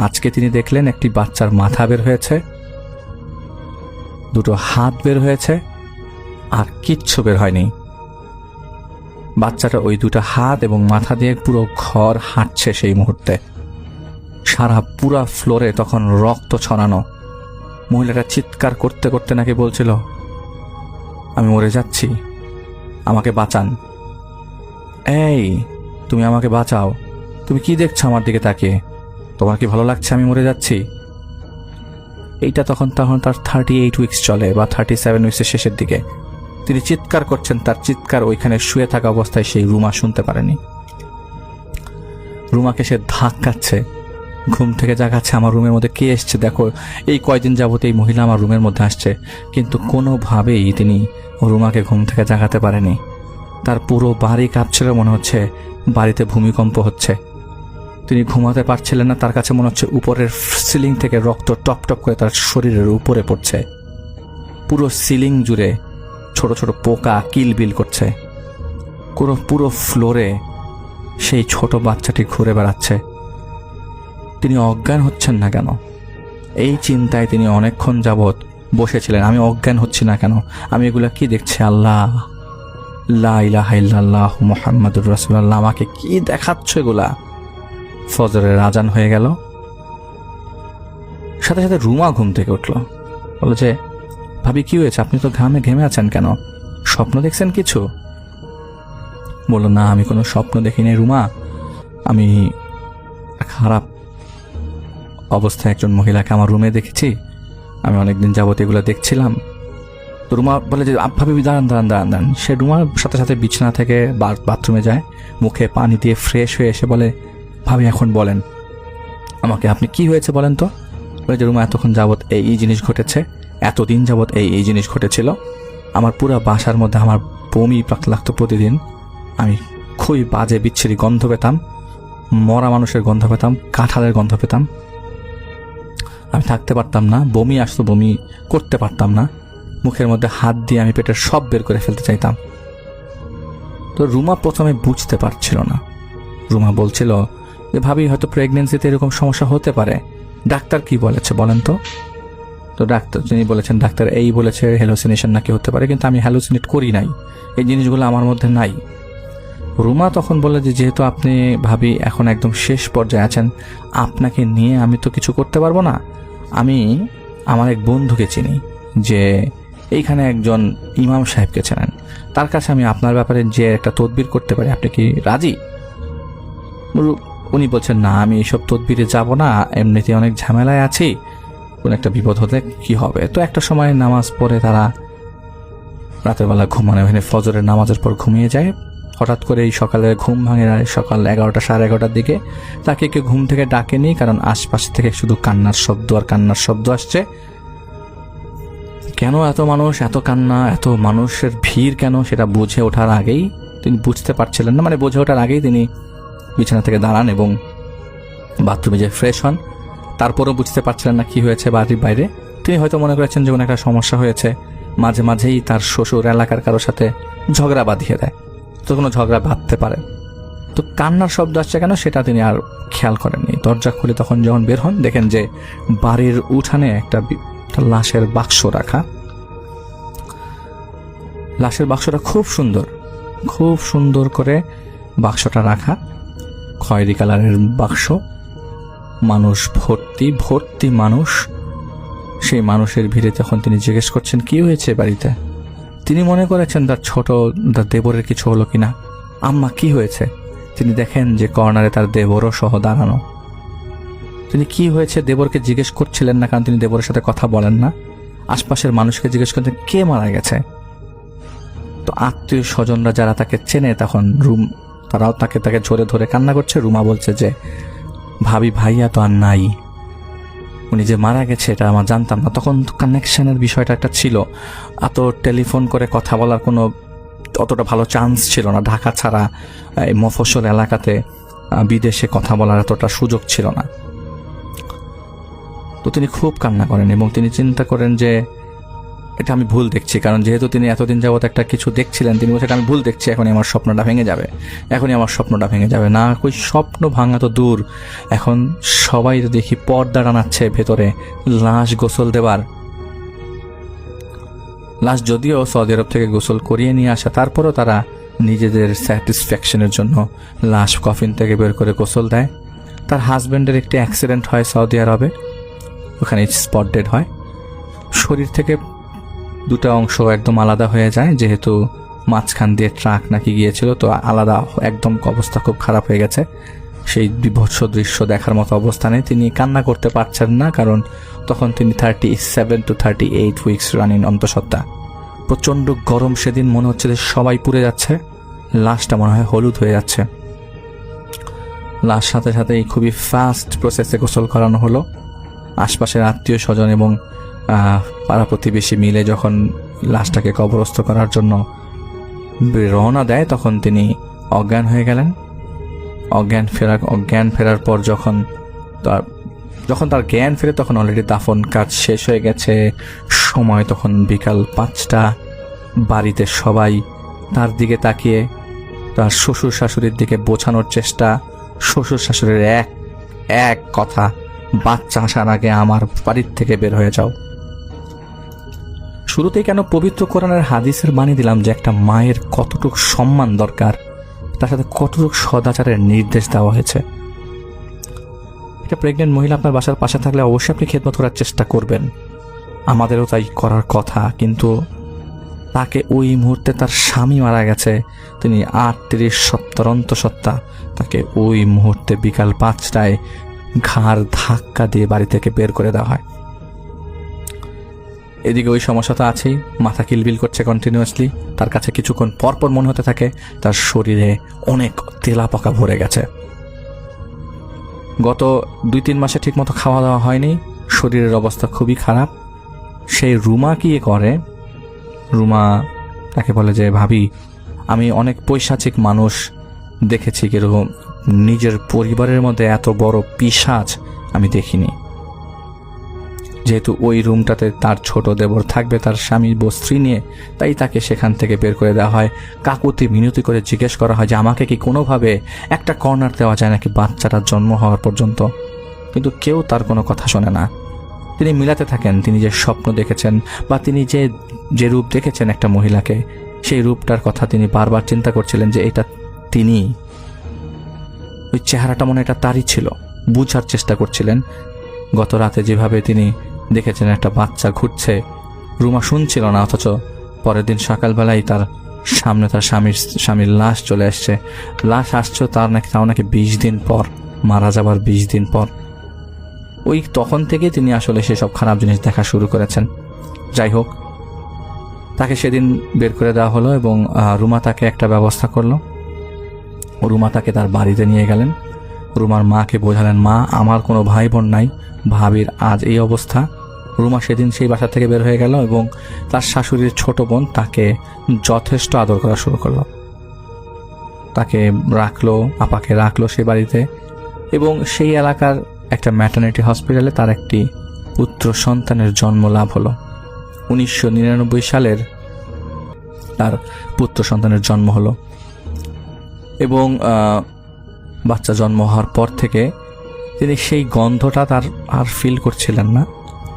আজকে তিনি দেখলেন একটি বাচ্চার মাথা বের হয়েছে, দুটো হাত বের হয়েছে, আর কিচ্ছু বের হয়নি। বাচ্চাটা ওই দুটো হাত এবং মাথা দিয়ে পুরো ঘর হাঁটছে। সেই মুহূর্তে সারা পুরা ফ্লোরে তখন রক্ত ছড়ানো। মহিলাটা চিৎকার করতে করতে নাকি বলছিল আমি মরে যাচ্ছি, আমাকে বাঁচান, এই তুমি আমাকে বাঁচাও, তুমি কি দেখছো আমার দিকে তাকিয়ে, তোমার কি ভালো লাগছে আমি মরে যাচ্ছি? এইটা তখন তার 38 উইকস চলে বা 37 উইক্সের শেষের দিকে। তিনি চিৎকার করছেন, তার চিৎকার ওইখানে শুয়ে থাকা অবস্থায় সেই রুমা শুনতে পারেনি। রুমাকে সে ধাক্কাচ্ছে, ঘুম থেকে জাগাচ্ছে, আমার রুমের মধ্যে কে এসছে দেখো, এই কয়দিন যাবত এই মহিলা আমার রুমের মধ্যে আসছে। কিন্তু কোনোভাবেই তিনি রুমাকে ঘুম থেকে জাগাতে পারেনি। তার পুরো বাড়ি কাঁপছিল, মনে হচ্ছে বাড়িতে ভূমিকম্প হচ্ছে। তিনি ঘুমাতে পারছিলেন না, তার কাছে মনে হচ্ছে উপরের সিলিং থেকে রক্ত টপ টপ করে তার শরীরের উপরে পড়ছে। পুরো সিলিং জুড়ে ছোট ছোট পোকা কিলবিল করছে। পুরো ফ্লোরে সেই ছোট বাচ্চাটি ঘুরে বেড়াচ্ছে। তিনি অজ্ঞান হচ্ছেন না কেন, এই চিন্তায় তিনি অনেকক্ষণ যাবৎ বসেছিলেন। আমি অজ্ঞান হচ্ছি না কেন, আমি এগুলা কি দেখছি? আল্লাহ, লা ইলাহা ইল্লাল্লাহ মুহাম্মাদুর রাসূলুল্লাহ, আমাকে কি দেখাচ্ছ এগুলা? ফজরের আজান হয়ে গেল। সাথে সাথে রুমা ঘুম থেকে উঠল, বলল যে ভাবি কি হয়েছে? আপনি তো ঘেমে আছেন কেন? স্বপ্ন দেখছেন কিছু? বলল না, আমি কোনো স্বপ্ন দেখিনি রুমা, আমি খারাপ অবস্থায় একজন মহিলাকে আমার রুমে দেখেছি, আমি অনেকদিন যাবত এগুলো দেখছিলাম। তো রুমা বলে যে ভাবি দাঁড়ান। সে রুমার সাথে সাথে বিছানা থেকে বাথরুমে যায়, মুখে পানি দিয়ে ফ্রেশ হয়ে এসে বলে ভাবি এখন বলেন আমাকে, আপনি কি হয়েছে বলেন তো? বলে যে রুমা এতক্ষণ যাবত এই জিনিস ঘটেছে, এতদিন যাবত এই জিনিস ঘটেছিল। আমার পুরো বাসার মধ্যে আমার বমি লাগতো প্রতিদিন, আমি খুবই বাজে বিচ্ছিরি গন্ধ পেতাম। মরা মানুষের গন্ধ পেতাম, কাঁঠালের গন্ধ পেতাম। আমি থাকতে পারতাম না, বমি আসতো, বমি করতে পারতাম না। মুখের মধ্যে হাত দিয়ে আমি পেটের সব বের করে ফেলতে চাইতাম। তো রুমা প্রথমে বুঝতে পারছিল না। রুমা বলছিল যে ভাবি হয়তো প্রেগনেন্সিতে এরকম সমস্যা হতে পারে, ডাক্তার কি বলেছে বলেন তো। তো ডাক্তার যিনি বলেছেন, ডাক্তার এই বলেছে হ্যালুসিনেশন নাকি হতে পারে, কিন্তু আমি হ্যালুসিনেট করি নাই, এই জিনিসগুলো আমার মধ্যে নাই। রুমা তখন বলে যে যেহেতু আপনি ভাবি এখন একদম শেষ পর্যায়ে আছেন, আপনাকে নিয়ে আমি তো কিছু করতে পারবো না। আমি আমার এক বন্ধুকে চিনি যে এইখানে একজন ইমাম সাহেবকে চেনেন, তার কাছে আমি আপনার ব্যাপারে যে একটা তদবির করতে পারি, আপনি কি রাজি? উনি বলছেন না, আমি এইসব তদবিরে যাব না, এমনিতে অনেক ঝামেলায় আছি, কোন একটা বিপদ হলে কি হবে। তো একটা সময় নামাজ পড়ে তারা রাতের বেলা ঘুমানো, ফজরের নামাজের পর ঘুমিয়ে যায়। হঠাৎ করে এই সকালে ঘুম ভাঙে, সকাল 11টা সাড়ে 11টার দিকে। তাকে কেউ ঘুম থেকে ডাকেনি, কারণ আশপাশ থেকে শুধু কান্নার শব্দ আর কান্নার শব্দ আসছে। কেন এত মানুষ, এত কান্না, এত মানুষের ভিড় কেন, সেটা বুঝে ওঠার আগেই তিনি বুঝতে পারছিলেন না, মানে বুঝে ওঠার আগেই তিনি বিছানা থেকে দাঁড়ান এবং বাথরুমে যে ফ্রেশ হন। তারপরও বুঝতে পারছিলেন না কি হয়েছে বাড়ির বাইরে। তিনি হয়তো মনে করেছেন যে কোনো একটা সমস্যা হয়েছে। মাঝে মাঝেই তার শ্বশুর এলাকার কারোর সাথে ঝগড়া বাঁধিয়ে দেয়, তো কোনো ঝগড়া বাঁধতে পারে। তো কান্নার শব্দ আসছে কেন সেটা তিনি আর খেয়াল করেননি। দরজা খুলে তখন যখন বের হন, দেখেন যে বাড়ির উঠানে একটা লাশের বাক্স রাখা। লাশের বাক্সটা খুব সুন্দর করে বাক্সটা রাখা, খয়েরি কালারের বাক্স, মানুষ ভর্তি মানুষ। সেই মানুষের ভিড়ে যখন তিনি জিজ্ঞেস করছেন কি হয়েছে বাড়িতে, তিনি মনে করেছেন তার দেবরের কিছু হলো কিনা। আম্মা কি হয়েছে? তিনি দেখেন যে কর্নারে তার দেবরও সহ দাঁড়ানো। তিনি কি হয়েছে দেবরকে জিজ্ঞেস করছিলেন না, কারণ তিনি দেবরের সাথে কথা বলেন না। আশপাশের মানুষকে জিজ্ঞেস করতেন কে মারা গেছে। তো আত্মীয় স্বজনরা যারা তাকে চেনে, তখন তারাও তাকে ধরে ধরে কান্না করছে। রুমা বলছে যে ভাবি ভাইয়া তো আর নাই, উনি যে মারা গেছে এটা আমার জানতাম না। তখন কানেকশনের বিষয়টা একটা ছিল, এত টেলিফোন করে কথা বলার কোনো অতটা ভালো চান্স ছিল না। ঢাকা ছাড়া এই মফস্বল এলাকাতে বিদেশে কথা বলার এতটা সুযোগ ছিল না। তো তিনি খুব কান্না করেন এবং তিনি চিন্তা করেন যে এটা আমি ভুল দেখছি, কারণ যেহেতু তিনি এতদিন যাবত একটা কিছু দেখছিলেন, তিনি বলছেন আমি ভুল দেখছি, এখনই আমার স্বপ্নটা ভেঙে যাবে। না, কই স্বপ্ন ভাঙা তো দূর, এখন সবাই তো দেখি পর্দা টানাচ্ছে ভেতরে লাশ গোসল দেবার। লাশ যদিও সৌদি আরব থেকে গোসল করিয়ে নিয়ে আসা, তারপরও তারা নিজেদের স্যাটিসফ্যাকশনের জন্য লাশ কফিন থেকে বের করে গোসল দেয়। তার হাজব্যান্ডের একটি অ্যাক্সিডেন্ট হয় সৌদি আরবে, ওখানে স্পট ডেড হয়। শরীর থেকে দুটো অংশ একদম আলাদা হয়ে যায়, যেহেতু মাঝখান দিয়ে ট্রাক নাকি গিয়েছিল, তো আলাদা একদম অবস্থা খুব খারাপ হয়ে গেছে। সেই বিভৎস দৃশ্য দেখার মতো অবস্থানে তিনি কান্না করতে পারছেন না, কারণ তখন তিনি 37 to 38 উইকস রানিং অন্তঃসত্ত্বা। প্রচণ্ড গরম সেদিন, মনে হচ্ছে যে সবাই পুড়ে যাচ্ছে, লাশটা মনে হয় হলুদ হয়ে যাচ্ছে। লাশ সাথে সাথেই খুবই ফাস্ট প্রসেসে গোসল করানো হলো। আশপাশের আত্মীয় স্বজন এবং পাড়া প্রতিবেশী মিলে যখন লাশটাকে কবরস্থ করার জন্য রওনা দেয়, তখন তিনি অজ্ঞান হয়ে গেলেন। অজ্ঞান ফেরার পর যখন তার জ্ঞান ফেরে, তখন অলরেডি দাফন কাজ শেষ হয়ে গেছে। সময় তখন বিকাল 5টা। বাড়িতে সবাই তার দিকে তাকিয়ে তার শ্বশুর শাশুড়ির দিকে বোঝানোর চেষ্টা। শ্বশুর শাশুড়ির এক কথা, বাচ্চা আসার আগে আমার বাড়ির থেকে বের হয়ে যাও। শুরুতেই কেন পবিত্র কোরআনের হাদিসের বাণী দিলাম যে একটা মায়ের কতটুকু সম্মান দরকার, তার সাথে কতটুকু সদাচারের নির্দেশ দেওয়া হয়েছে। একটা প্রেগনেন্ট মহিলা আপনার বাসার পাশে থাকলে অবশ্যই আপনি খেদমত করার চেষ্টা করবেন, আমাদেরও তাই করার কথা। কিন্তু তাকে ওই মুহূর্তে তার স্বামী মারা গেছে, তিনি 38 সপ্তাহ অন্তঃসত্ত্বা, তাকে ওই মুহূর্তে বিকাল 5টায় ঘাড় ধাক্কা দিয়ে বাড়ি থেকে বের করে দেওয়া হয়। এদিকে ওই সমস্যা তো আছেই, মাথা কিলবিল করছে কন্টিনিউয়াসলি। তার কাছে কিছুক্ষণ পরপর মনে হতে থাকে তার শরীরে অনেক তেলাপোকা ভরে গেছে। গত 2-3 মাসে ঠিকমতো খাওয়া দাওয়া হয়নি, শরীরের অবস্থা খুবই খারাপ। সেই রুমা কি করে, রুমা তাকে বলে যে ভাবি আমি অনেক পৈশাচিক মানুষ দেখেছি, কিরকম নিজের পরিবারের মধ্যে এত বড় পিশাচ আমি দেখিনি। যেহেতু ওই রুমটাতে তার ছোট দেবর থাকবে তার স্বামীর স্ত্রী নিয়ে, তাই তাকে সেখান থেকে বের করে দেওয়া হয়। কাকুতি মিনতি করে জিজ্ঞেস করা হয় যে আমাকে কি কোনোভাবে একটা কর্নার দেওয়া যায় নাকি বাচ্চাটার জন্ম হওয়ার পর্যন্ত, কিন্তু কেউ তার কোনো কথা শোনে না। তিনি মিলাতে থাকেন তিনি যে স্বপ্ন দেখেছেন বা তিনি যে রূপ দেখেছেন একটা মহিলাকে, সেই রূপটার কথা তিনি বারবার চিন্তা করছিলেন যে এটা তিনি, ওই চেহারাটা মনে এটা তারই ছিল। বুঝার চেষ্টা করছিলেন। গত রাতে যেভাবে তিনি দেখেছেন একটা বাচ্চা ঘুরছে, রুমা শুনছিল না, অথচ পরের দিন সকালবেলায় তার সামনে তার স্বামীর লাশ চলে আসছে। লাশ আসছে তাও নাকি 20 দিন পর, মারা যাবার 20 দিন পর। ওই তখন থেকে তিনি আসলে সেসব খারাপ জিনিস দেখা শুরু করেছেন। যাই হোক, তাকে সেদিন বের করে দেওয়া হলো এবং রুমা তাকে একটা ব্যবস্থা করলো। রুমা তাকে তার বাড়িতে নিয়ে গেলেন। রুমার মাকে বোঝালেন, মা আমার কোনো ভাই বোন নাই, ভাবির আজ এই অবস্থা। রুমা সেদিন সেই বাসা থেকে বের হয়ে গেল এবং তার শাশুড়ির ছোট বোন তাকে যথেষ্ট আদর করা শুরু করলো। তাকে আপাকে রাখলো সে বাড়িতে, এবং সেই এলাকার একটা ম্যাটারনিটি হসপিটালে তার একটি পুত্র সন্তানের জন্ম লাভ হলো। 1999 সালের তার পুত্র সন্তানের জন্ম হলো এবং বাচ্চা জন্ম হওয়ার পর থেকে তিনি সেই গন্ধটা তার আর ফিল করছিলেন না,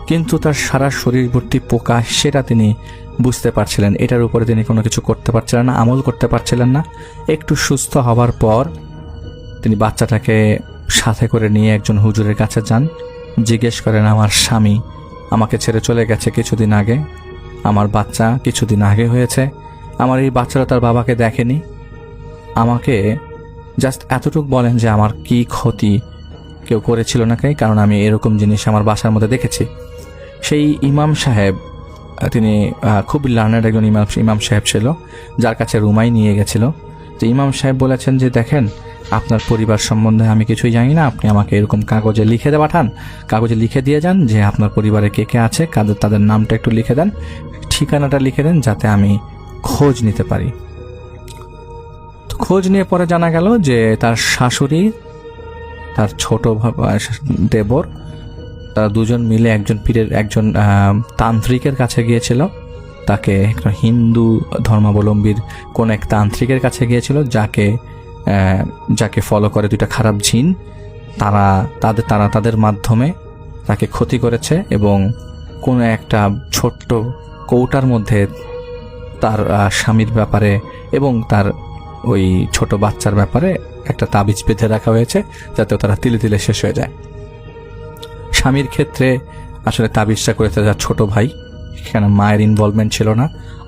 কিন্তু তার সারা শরীর ভর্তি পোকা সেটা তিনি বুঝতে পারছিলেন। এটার উপরে তিনি কোনো কিছু করতে পারছিলেন না, আমল করতে পারছিলেন না। একটু সুস্থ হওয়ার পর তিনি বাচ্চাটাকে সাথে করে নিয়ে একজন হুজুরের কাছে যান। জিজ্ঞেস করেন, আমার স্বামী আমাকে ছেড়ে চলে গেছে কিছুদিন আগে, আমার বাচ্চা কিছুদিন আগে হয়েছে, আমার এই বাচ্চারা তার বাবাকে দেখেনি, আমাকে জাস্ট এতটুকু বলেন যে আমার কি ক্ষতি কেউ করেছিল নাকি, কারণ আমি এরকম জিনিস আমার বাসার মধ্যে দেখেছি। সেই ইমাম সাহেব, তিনি খুব লার্নার একজন ইমাম সাহেব ছিল, যার কাছে রুমাই নিয়ে গেছিল। তো ইমাম সাহেব বলেছেন যে দেখেন, আপনার পরিবার সম্বন্ধে আমি কিছুই জানি না, আপনি আমাকে এরকম কাগজে লিখে দিয়ে যান যে আপনার পরিবারে কে কে আছে, তাদের নামটা একটু লিখে দেন, ঠিকানাটা লিখে দেন, যাতে আমি খোঁজ নিতে পারি। তো খোঁজ নিয়ে পরে জানা গেল যে তার শাশুড়ি, তার ছোট দেবর, তারা দুজন মিলে একজন তান্ত্রিকের কাছে গিয়েছিল। তাকে একটা হিন্দু ধর্মাবলম্বীর কোন এক তান্ত্রিকের কাছে গিয়েছিল, যাকে ফলো করে দুইটা খারাপ জিন। তারা তাদের মাধ্যমে তাকে ক্ষতি করেছে এবং কোনো একটা ছোট্ট কৌটার মধ্যে তার স্বামীর ব্যাপারে এবং তার ওই ছোট বাচ্চার ব্যাপারে একটা তাবিজ বেঁধে রাখা হয়েছে, যাতে তারা তিলে তিলে শেষ হয়ে যায়। স্বামীর ক্ষেত্রে আসলে তাবিজটা করেছে যার ছোট ভাই, এখানে মায়ের ইনভলভমেন্ট ছিল না,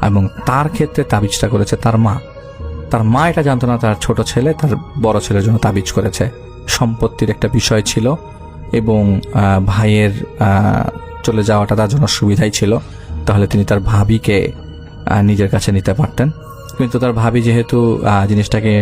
এবং তার ক্ষেত্রে তাবিজটা করেছে তার মা। তার মা এটা জানতো না তার ছোট ছেলে তার বড় ছেলের জন্য তাবিজ করেছে। সম্পত্তির একটা বিষয় ছিল এবং ভাইয়ের চলে যাওয়াটা তার জন্য সুবিধাই ছিল, তাহলে তিনি তার ভাবিকে নিজের কাছে নিতে পারতেন। কিন্তু তার ভাবি যেহেতু জিনিসটাকে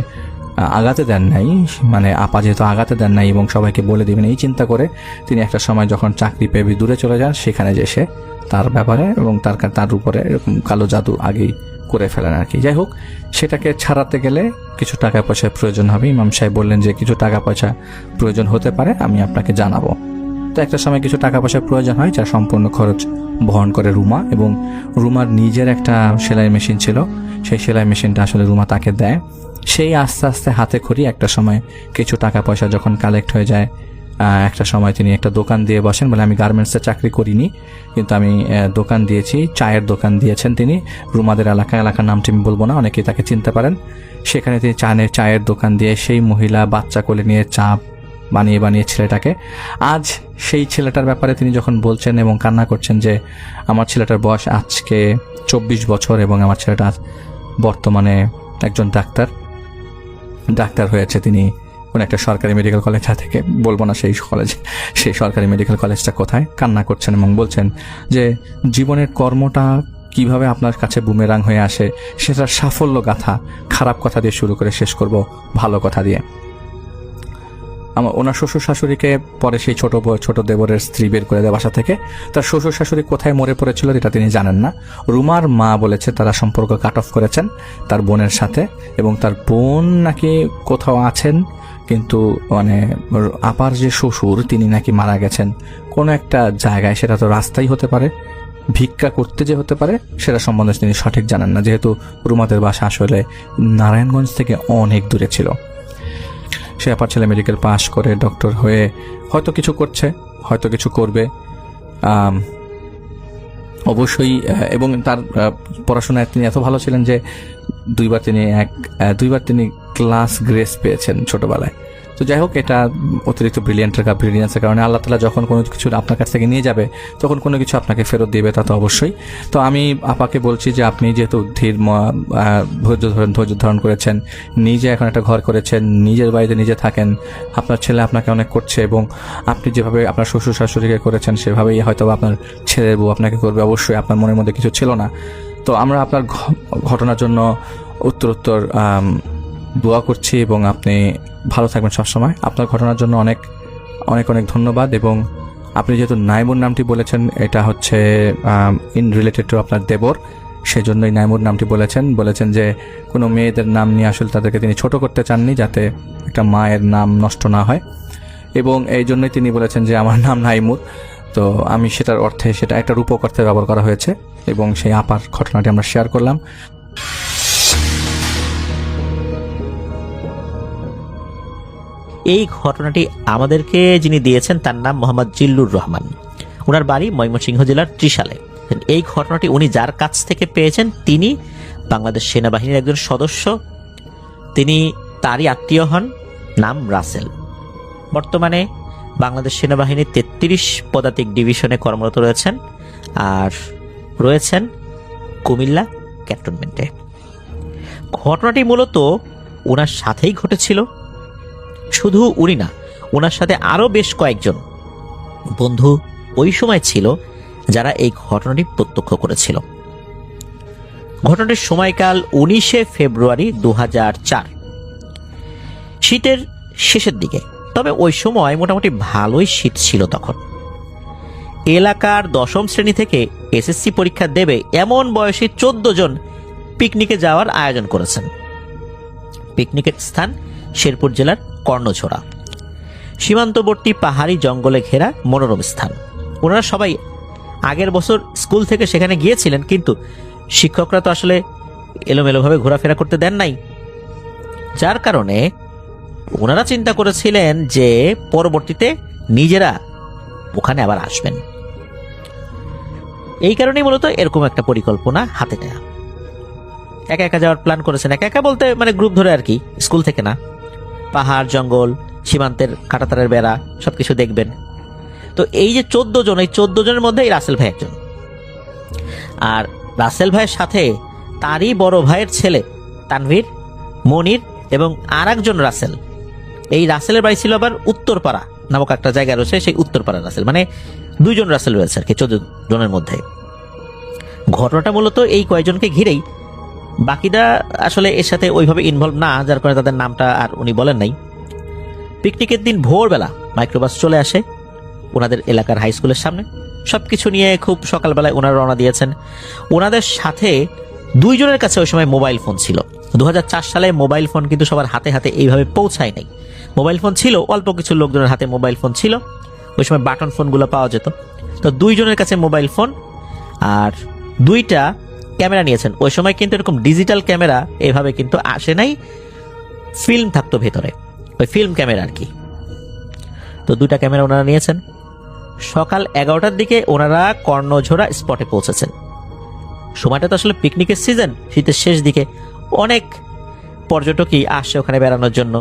আগাতে দেন নাই, মানে আপা যেহেতু আগাতে দেন নাই এবং সবাইকে বলে দেবেন এই চিন্তা করে, তিনি একটা সময় যখন চাকরি পেয়ে দূরে চলে যান, সেখানে যে সে তার ব্যাপারে এবং তার উপরে এরকম কালো জাদু আগেই করে ফেলেন আর কি। যাই হোক, সেটাকে ছাড়াতে গেলে কিছু টাকা পয়সার প্রয়োজন হবে। ইমাম সাহেব বললেন যে কিছু টাকা পয়সা প্রয়োজন হতে পারে, আমি আপনাকে জানাবো। তো একটা সময় কিছু টাকা পয়সার প্রয়োজন হয়, যার সম্পূর্ণ খরচ বহন করে রুমা, এবং রুমার নিজের একটা সেলাই মেশিন ছিল, সেই সেলাই মেশিনটা আসলে রুমা তাকে দেয়। সেই আস্তে আস্তে হাতে খড়ি একটা সময় কিছু টাকা পয়সা যখন কালেক্ট হয়ে যায়, একটা সময় তিনি একটা দোকান দিয়ে বসেন। বলে, আমি গার্মেন্টসে চাকরি করিনি, কিন্তু আমি দোকান দিয়েছি, চায়ের দোকান দিয়েছেন তিনি। রুমাদের এলাকার নামটি আমি বলবো না, অনেকেই তাকে চিনতে পারেন। সেখানে তিনি চায়ের দোকান দিয়ে সেই মহিলা বাচ্চা কোলে নিয়ে চা বানিয়ে ছেলেটাকে, আজ সেই ছেলেটার ব্যাপারে তিনি যখন বলছেন এবং কান্না করছেন যে আমার ছেলেটার বয়স আজকে 24 বছর এবং আমার ছেলেটা বর্তমানে একজন ডাক্তার হয়েছে। তিনি কোন একটা সরকারি মেডিকেল কলেজ থেকে, বলবো না সেই সরকারি মেডিকেল কলেজটা কোথায়, কান্না করছেন এবং বলছেন যে জীবনের কর্মটা কিভাবে আপনার কাছে বুমেরাং হয়ে আসে, সেটা সাফল্য গাথা খারাপ কথা দিয়ে শুরু করে শেষ করব ভালো কথা দিয়ে। ওনার শ্বশুর শাশুড়িকে পরে সেই ছোট দেবরের স্ত্রী বের করে দেয় বাসা থেকে। তার শ্বশুর শাশুড়ি কোথায় মরে পড়েছিল এটা তিনি জানেন না। রুমার মা বলেছে তারা সম্পর্ক কাট অফ করেছেন তার বোনের সাথে, এবং তার বোন নাকি কোথাও আছেন, কিন্তু মানে আপার যে শ্বশুর তিনি নাকি মারা গেছেন কোনো একটা জায়গায়, সেটা তো রাস্তাই হতে পারে, ভিক্ষা করতে যে হতে পারে, সেটা সম্বন্ধে তিনি সঠিক জানেন না, যেহেতু রুমাদের বাসা আসলে নারায়ণগঞ্জ থেকে অনেক দূরে ছিল। সে আপার ছেলে মেডিকেল পাস করে ডক্টর হয়ে হয়তো কিছু করছে, হয়তো কিছু করবে অবশ্যই। এবং তার পড়াশোনায় তিনি এত ভালো ছিলেন যে দুইবার তিনি ক্লাস গ্রেস পেয়েছেন ছোটবেলায়। তো যাই হোক, এটা অতিরিক্ত ব্রিলিয়ান্সের কারণে আল্লাহ তাআলা যখন কোনো কিছু আপনার কাছ থেকে নিয়ে যাবে তখন কোনো কিছু আপনাকে ফেরত দিবে, তা তো অবশ্যই। তো আমি আপাকে বলছি যে আপনি যেহেতু ধৈর্য ধারণ করেছেন, নিজে এখন একটা ঘর করেছেন, নিজের বাড়িতে নিজে থাকেন, আপনার ছেলে আপনাকে অনেক করছে, এবং আপনি যেভাবে আপনার শ্বশুর শাশুড়িকে করেছেন সেভাবেই হয়তো আপনার ছেলের বউ আপনাকে করবে। অবশ্যই আপনার মনের মধ্যে কিছু ছিল না। তো আমরা আপনার ঘটনার জন্য উত্তরোত্তর দোয়া করছি, এবং আপনি ভালো থাকবেন সবসময়। আপনার ঘটনার জন্য অনেক অনেক অনেক ধন্যবাদ। এবং আপনি যেহেতু নাইমুর নামটি বলেছেন, এটা হচ্ছে ইন রিলেটেড টু আপনার দেবর, সেজন্যই নাইমুর নামটি বলেছেন যে কোনো মেয়েদের নাম নিয়ে আসলে তাদেরকে তিনি ছোট করতে চাননি, যাতে একটা মায়ের নাম নষ্ট না হয়, এবং এই জন্যই তিনি বলেছেন যে আমার নাম নাইমুর। তো আমি সেটার অর্থে, সেটা একটা রূপক অর্থে ব্যবহার করা হয়েছে, এবং সেই আপার ঘটনাটি আমরা শেয়ার করলাম। এই ঘটনাটি আমাদেরকে যিনি দিয়েছেন তার নাম মোহাম্মদ জিল্লুর রহমান। ওনার বাড়ি ময়মনসিংহ জেলার ত্রিশালে। এই ঘটনাটি উনি যার কাছ থেকে পেয়েছেন তিনি বাংলাদেশ সেনাবাহিনীর একজন সদস্য, তিনি তারই আত্মীয় হন, নাম রাসেল। বর্তমানে বাংলাদেশ সেনাবাহিনীর 33 পদাতিক ডিভিশনে কর্মরত রয়েছেন, আর রয়েছেন কুমিল্লা ক্যান্টনমেন্টে। ঘটনাটি মূলত ওনার সাথেই ঘটেছিল। শুধু উনি না, ওনার সাথে আরো বেশ কয়েকজন বন্ধু ওই সময় ছিল যারা এই ঘটনাটি প্রত্যক্ষ করেছিল। ঘটনাটির সময়কাল 19শে ফেব্রুয়ারি 2004, শীতের শেষের দিকে। তবে ওই সময় মোটামুটি ভালোই শীত ছিল তখন। এলাকার 10ম শ্রেণী থেকে এসএসসি পরীক্ষা দেবে এমন বয়সী 14 জন পিকনিকে যাওয়ার আয়োজন করেছেন। পিকনিকের স্থান শেরপুর জেলার কর্ণঝোড়া, সীমান্তবর্তী পাহাড়ি জঙ্গলে ঘেরা মনোরম স্থান। ওনারা সবাই আগের বছর স্কুল থেকে সেখানে গিয়েছিলেন, কিন্তু শিক্ষকরা তো আসলে এলোমেলোভাবে ঘোরাফেরা করতে দেন নাই, যার কারণে ওনারা চিন্তা করেছিলেন যে পরবর্তীতে নিজেরা ওখানে আবার আসবেন। এই কারণেই মূলত এরকম একটা পরিকল্পনা হাতে নেওয়া। একা একা যাওয়ার প্ল্যান করেছেন, একা একা বলতে মানে গ্রুপ ধরে আর কি, স্কুল থেকে না। পাহাড়, জঙ্গল, সীমান্তের কাঁটাতারের বেড়া সবকিছু দেখবেন। তো এই যে 14 জন, এই 14 জনের মধ্যে এই রাসেল ভাই একজন। আর রাসেল ভাইয়ের সাথে তারই বড় ভাইয়ের ছেলে তানভীর, মনির এবং আর একজন রাসেল। এই রাসেলের বাড়ি ছিল আবার উত্তরপাড়া নামক একটা জায়গা রয়েছে, সেই উত্তরপাড়া রাসেল, মানে 2 জন রাসেল রয়েছে আর কি 14 জনের মধ্যে। ঘটনাটা মূলত এই কয়েকজনকে ঘিরেই, বাকিরা আসলে এর সাথে ওইভাবে ইনভলভ না, যার কারণে তাদের নামটা আর উনি বলেন নাই। পিকনিকের দিন ভোরবেলা মাইক্রোবাস চলে আসে ওনাদের এলাকার হাই স্কুলের সামনে। সবকিছু নিয়ে খুব সকালবেলায় ওনারা রওনা দিয়েছেন। ওনাদের সাথে 2 জনের কাছে ওই সময় মোবাইল ফোন ছিল। 2004 সালে মোবাইল ফোন কিন্তু সবার হাতে হাতে এইভাবে পৌঁছায় নাই। মোবাইল ফোন ছিল, অল্প কিছু লোকজনের হাতে মোবাইল ফোন ছিল। ওই সময় বাটন ফোনগুলো পাওয়া যেত। তো 2 জনের কাছে মোবাইল ফোন আর 2টা ক্যামেরা নিয়েছেন। ওই সময় কিন্তু এরকম ডিজিটাল ক্যামেরা এভাবে কিন্তু আসে নাই, ফিল্ম থাকতো ভেতরে, ওই ফিল্ম ক্যামেরা আর কি। তো 2টা ক্যামেরা ওনারা নিয়েছেন। সকাল 11টার দিকে ওনারা কর্ণঝোড়া স্পটে পৌঁছেছেন। সময়টা তো আসলে পিকনিকের সিজন, শীতের শেষ দিকে অনেক পর্যটকই আসছে ওখানে বেড়ানোর জন্য।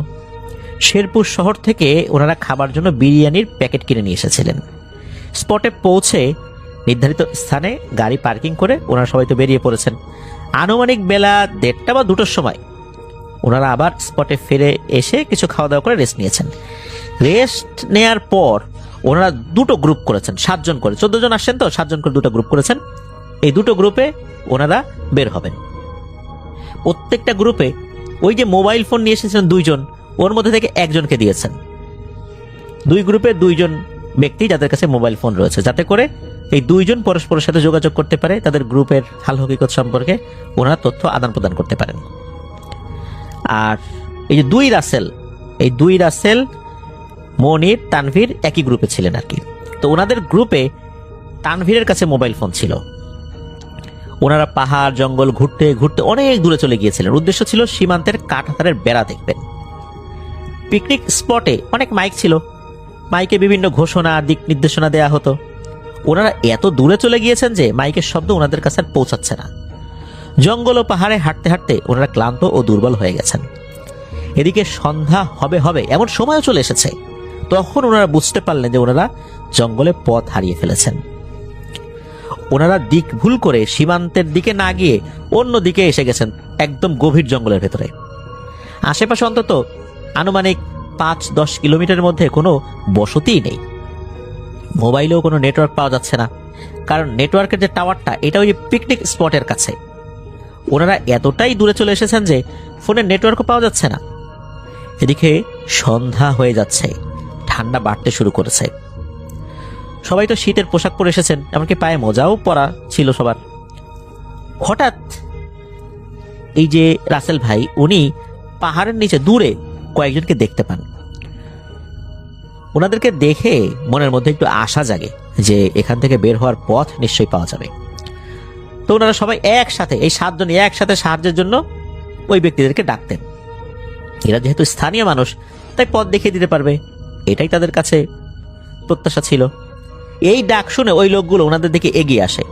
শেরপুর শহর থেকে ওনারা খাবার জন্য বিরিয়ানির প্যাকেট কিনে নিয়ে এসেছিলেন। স্পটে পৌঁছে নির্ধারিত স্থানে গাড়ি পার্কিং করে ওনারা সবাই তো বেরিয়ে পড়েছেন। আনুমানিক বেলা 1:30 বা 2টোর সময় ওনারা আবার স্পটে ফিরে এসে কিছু খাওয়া দাওয়া করে রেস্ট নিয়েছেন। রেস্ট নেয়ার পর ওনারা 2টো গ্রুপ করেছেন, 7 জন করে। 14 জন আসছেন তো, 7 জন করে 2টো গ্রুপ করেছেন। এই 2টো গ্রুপে ওনারা বের হবেন। প্রত্যেকটা গ্রুপে ওই যে মোবাইল ফোন নিয়ে এসেছেন 2 জন, ওর মধ্যে থেকে একজনকে দিয়েছেন। দুই গ্রুপে দুইজন ব্যক্তি যাদের কাছে মোবাইল ফোন রয়েছে, যাতে করে এই দুইজন পরস্পরের সাথে যোগাযোগ করতে পারে, তাদের গ্রুপের হাল হকিকত সম্পর্কে ওনারা তথ্য আদান প্রদান করতে পারেন। আর এই যে এই দুই রাসেল মনির তানভীর একই গ্রুপে ছিলেন আর কি। তো ওনাদের গ্রুপে তানভীরের কাছে মোবাইল ফোন ছিল। ওনারা পাহাড় জঙ্গল ঘুরতে ঘুরতে অনেক দূরে চলে গিয়েছিলেন। উদ্দেশ্য ছিল সীমান্তের কাঁটাতারের বেড়া দেখবেন। পিকনিক স্পটে অনেক মাইক ছিল, মাইকে বিভিন্ন ঘোষণা দিক নির্দেশনা দেয়া হতো। ওনারা এত দূরে চলে গিয়েছেন যে মাইকের শব্দ ওনাদের কাছে আর পৌঁছাচ্ছে না। জঙ্গল ও পাহাড়ে হাঁটতে হাঁটতে ওনারা ক্লান্ত ও দুর্বল হয়ে গেছেন। এদিকে সন্ধ্যা হবে এমন সময়ও চলে এসেছে। তখন ওনারা বুঝতে পারলেন যে ওনারা জঙ্গলে পথ হারিয়ে ফেলেছেন। ওনারা দিক ভুল করে সীমান্তের দিকে না গিয়ে অন্য দিকে এসে গেছেন, একদম গভীর জঙ্গলের ভেতরে। আশেপাশে অন্তত আনুমানিক 5-10 কিলোমিটারের মধ্যে কোনো বসতিই নেই। মোবাইলেও কোনো নেটওয়ার্ক পাওয়া যাচ্ছে না, কারণ নেটওয়ার্কের যে টাওয়ারটা এটা ওই পিকনিক স্পটের কাছে। ওনারা এতটাই দূরে চলে এসেছেন যে ফোনের নেটওয়ার্কও পাওয়া যাচ্ছে না। এদিকে সন্ধ্যা হয়ে যাচ্ছে, ঠান্ডা বাড়তে শুরু করেছে। সবাই তো শীতের পোশাক পরে এসেছেন, এমনকি পায়ে মোজাও পরা ছিল সবার। হঠাৎ এই যে রাসেল ভাই, উনি পাহাড়ের নিচে দূরে কয়েকজনকে দেখতে পান। ওনাদেরকে দেখে মনের মধ্যে একটু আশা জাগে যে এখান থেকে বের হওয়ার পথ নিশ্চয়ই পাওয়া যাবে। তো ওনারা সবাই একসাথে, এই 7 জন একসাথে সাহায্যের জন্য ওই ব্যক্তিদেরকে ডাকতেন। এরা যেহেতু স্থানীয় মানুষ, তাই পথ দেখিয়ে দিতে পারবে, এটাই তাদের কাছে প্রত্যাশা ছিল। এই ডাক শুনে ওই লোকগুলো ওনাদের দিকে এগিয়ে আসে।